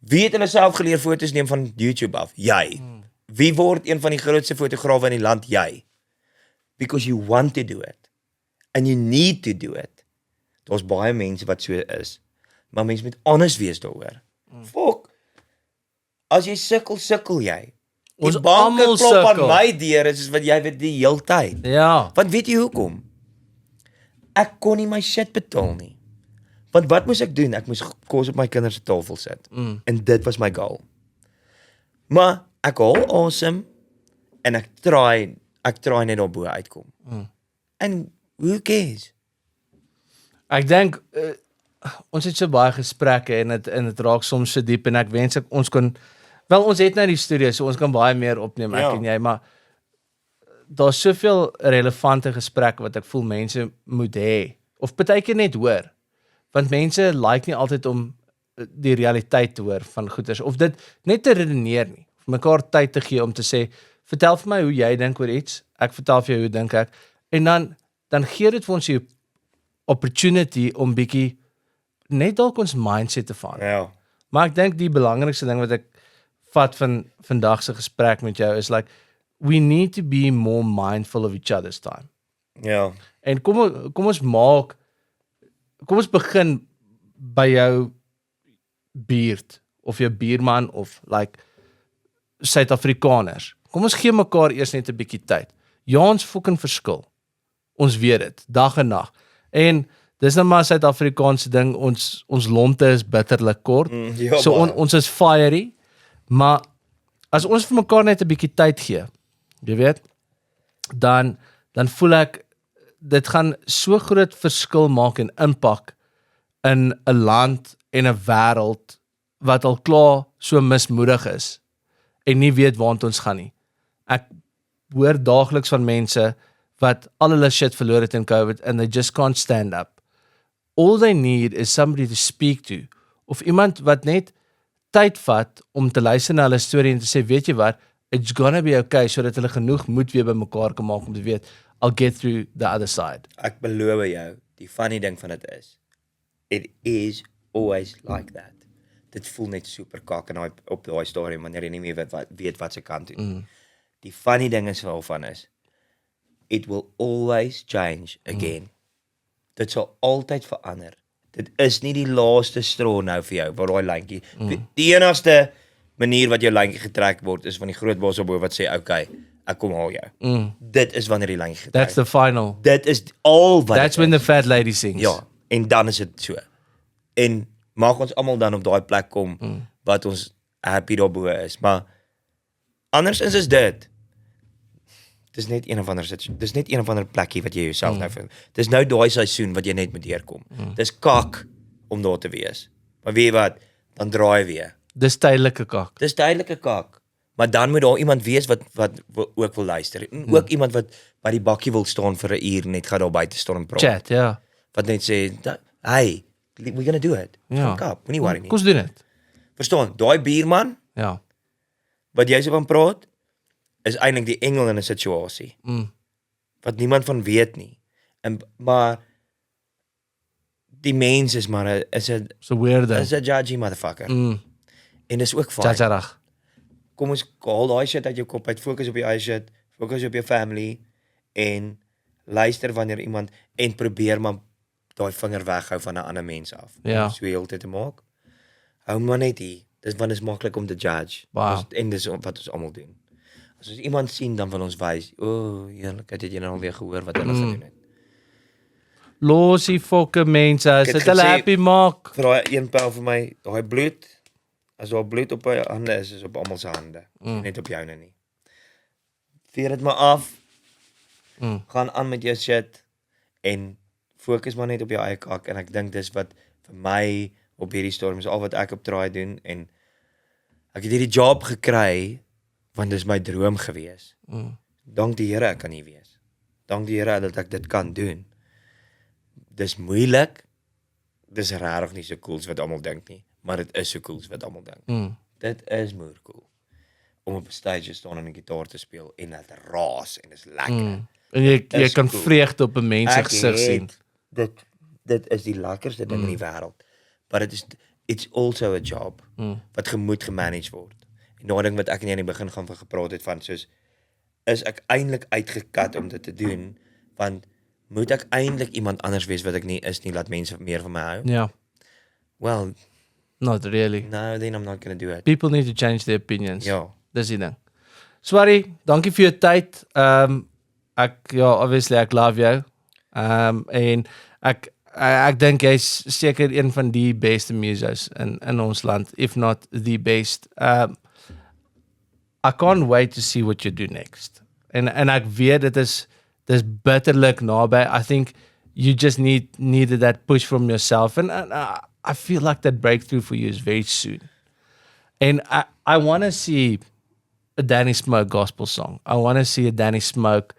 Wie het hulle self geleer foto's neem van YouTube af? Jy. Wie word een van die grootste fotograwe in die land? Jy. Because you want to do it. And you need to do it. Daar's baie mense wat so is. Maar mense moet honest wees daaroor. Fok. As jy sukkel jy. Die Ons banke almal klop aan sukkel. my deur, is wat jy weet die hele tyd. Ja. Want weet jy hoekom? Ek kon nie my shit betaal nie. Want wat moes ek doen? Ek moes kos op my kinders se tafel sit. En dit was my goal. Maar ek haal awesome en ek try net op bo uitkom. En who cares? Ek dink ons het so baie gesprekke en dit raak soms so diep en ek wens ons kon ons het nou die studio so ons kan baie meer opneem ek en jy, maar daar's soveel relevante gesprekke wat ek voel mense moet hê of partykeer net hoor. Want mense like nie altyd om die realiteit te hoor van goeders of dit net te redeneer nie. Of mekaar tyd te gee om te sê, vertel vir my hoe jy dink oor iets, ek vertel vir jou hoe dink ek. En dan gee dit vir ons die opportunity om bietjie net dalk ons mindset te verander. Ja. Maar ek dink die belangrikste ding wat ek vat van vandag se gesprek met jou is like, we need to be more mindful of each other's time. Ja. En kom ons begin by jou buurt, of jou buurman, of like, Suid-Afrikaners. Kom ons gee mekaar eers net 'n bietjie tyd. Ja, ons fucking verskil. Ons weet dit, dag en nag. En dis nou maar 'n Suid-Afrikaanse ding, ons lonte is bitterlik kort. Ja, So ons is fiery, maar as ons vir mekaar net 'n bietjie tyd gee, jy weet, dan voel ek dit gaan so groot verskil maak en impak in 'n land en 'n wêreld wat al klaar so mismoedig is en nie weet waartoe ons gaan nie. Ek hoor daagliks van mense wat al hulle shit verloor het in COVID and they just can't stand up. All they need is somebody to speak to, of iemand wat net tyd vat om te luister na hulle storie en te sê, weet jy wat, it's gonna be okay, sodat hulle genoeg moed weer by mekaar kan maak om te weet, I'll get through the other side. Ek beloof jou, die funny ding van dit is, it is always like that. Dit voel net super kak en op daai stadium wanneer jy nie meer weet wat se kant doen. Die funny ding is waarvan is, it will always change again. Dit sal altyd verander. Dit is nie die laaste straw nou vir jou, waar daai lyntjie. Die enigste manier wat jou lyntjie getrek word, is van die groot baas op bo wat sê, okay, ek kom haal jou. Dit is wanneer die lyntjie getrek. That's the final. Dit is al wat That's when the fat lady sings. Ja, en dan is dit so. En mag ons almal dan op daai plek kom, wat ons happy daarbo is. Maar, andersins is dit. Dis net een of ander plekkie wat jy jouself nou vind. Dis nou daai seisoen wat jy net moet deurkom. Dis kak om daar te wees. Maar weet jy wat, dan draai weer. Dis tydelike kak. Dis tydelike kak. Maar dan moet daar iemand wees wat ook wil luister. En ook iemand wat by die bakkie wil staan vir 'n uur, net gaan daar buite staan en praat. Chat, ja. Wat net sê, hey, we're gonna do it. Ja. Kap, moenie worry nie. Kom ons doen dit. Verstaan, daai buurman, Ja. wat jy so van praat, is eintlik die engel in 'n situasie. Wat niemand van weet nie. Maar die mens is maar is 'n weirdo. judgy motherfucker. En dis ook fine. Jajarag. Kom ons haal daai shit uit jou kop uit, fokus op jou eie shit, fokus op jou family en luister wanneer iemand en probeer maar daai vinger weghou van 'n ander mens af. Ja. So heeltyd te maak. Hou maar net hier. Dis want dit is maklik om te judge. Wow. En dis wat ons almal doen. As ons iemand sien dan van ons wys, heerlikheid, het jy nou alweer gehoor wat hulle gedoen het. Los die fokke mense, as Ek het dit hulle gesê- happy maak. Vir daai een pel vir my, daai bloed, as daar bloed op jou hande is op almal se hande. Net op joune nie. Veer dit maar af. Gaan aan met jou shit en fokus maar net op jou eie kak en ek dink dis wat vir my op hierdie storm is al wat ek op try doen en ek het hierdie job gekry want dis my droom gewees. Dank die Here ek kan hier wees. Dank die Here dat ek dit kan doen. Dis moeilik. Dis regtig nie so cool wat almal dink nie, maar dit is so cool wat almal dink. Dit is moer cool om op 'n stage te staan en 'n gitaar te speel en dit raas en dis lekker. En jy Is kan cool. vreugde op 'n mens se Ek gesig sien. Dit is die lekkerste ding in die wêreld. But it's also a job wat moet gemanage word. En daai ding wat ek en jy in die begin gaan van gepraat het van soos is ek eintlik uitgekat om dit te doen want moet ek eintlik iemand anders wees wat ek nie is nie laat mense meer van my hou? Ja, Well, not really. no, then I'm not going to do it. People need to change their opinions. Ja. Dis die ding. Swarrie, dankie vir jou tyd. Obviously ek love jou. En ek dink jy's seker een van die beste musos in ons land, if not the best. I can't wait to see what you do next. En ek weet dis bitterlik naby. I think you just needed that push from yourself and I feel like that breakthrough for you is very soon. And I want to see a Danny Smoke gospel song. I want to see a Danny Smoke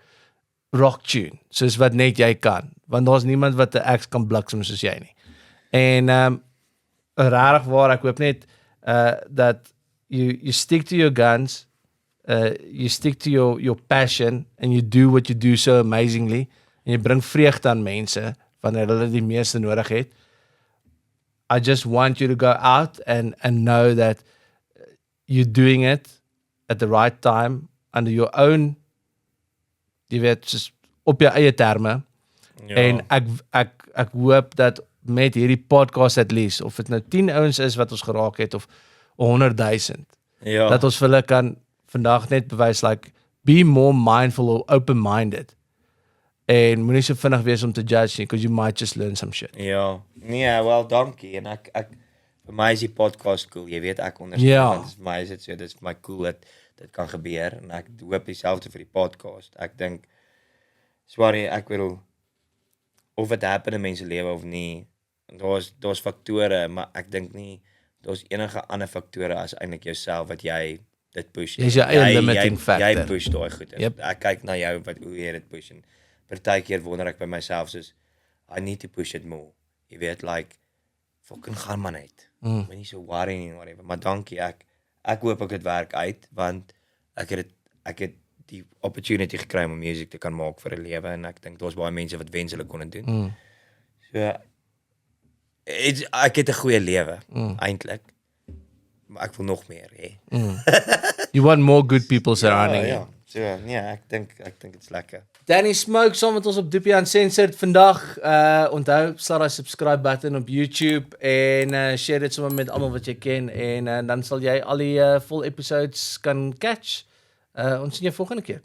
rock tune, soos wat net jy kan. Want daar's niemand wat 'n act kan bliksem soos jy nie. En regtig waar, ek hoop net dat you stick to your guns, you stick to your passion and you do what you do so amazingly en jy bring vreugde aan mense wanneer hulle die meeste nodig het. I just want you to go out and know that you're doing it at the right time under your own, jy weet, soos op jou eie terme. En ek hoop dat met hierdie podcast at least, of dit nou 10 ouens is wat ons geraak het of 100,000, dat ons vir hulle kan vandag net bewys, like, be more mindful or open-minded. En moenie so vinnig wees om te judge nie, because you might just learn some shit. Ja, nee, wel, dankie. En ek vir my is die podcast cool. Jy weet, ek ondersteun, want vir my is dit so, dit is vir my cool dat dit kan gebeur, en ek hoop dieselfde vir die podcast. Ek dink, ek wil, of het happen in mense lewe of nie, daar's faktore, maar ek dink nie, daar's enige ander faktore as eintlik jouself wat jy dit push. Jy is jou eie limiting factor. Jy push daai goed. Yep. Ek kyk na jou, hoe jy dit push, en partykeer wonder ek by myself, soos, I need to push it more. Jy weet, like, fucking gaan maar net. Ek ben nie so worry nie, whatever. Maar dankie, ek hoop ek het werk uit, want ek het die opportunity gekry om music te kan maak vir 'n lewe, en ek dink daar's baie mense wat wens hulle kon dit doen. So, ek het 'n goeie lewe, eintlik. Maar ek wil nog meer hê. You want more good people surrounding you. Ja. So, nee, ek dink dit's lekker. Danny Smoke saam met ons op Doopie Uncensored vandag. Onthou, sla daai subscribe button op YouTube en share dit sommer met almal wat jy ken, en dan sal jy al die vol episodes kan catch. Ons sien jou volgende keer.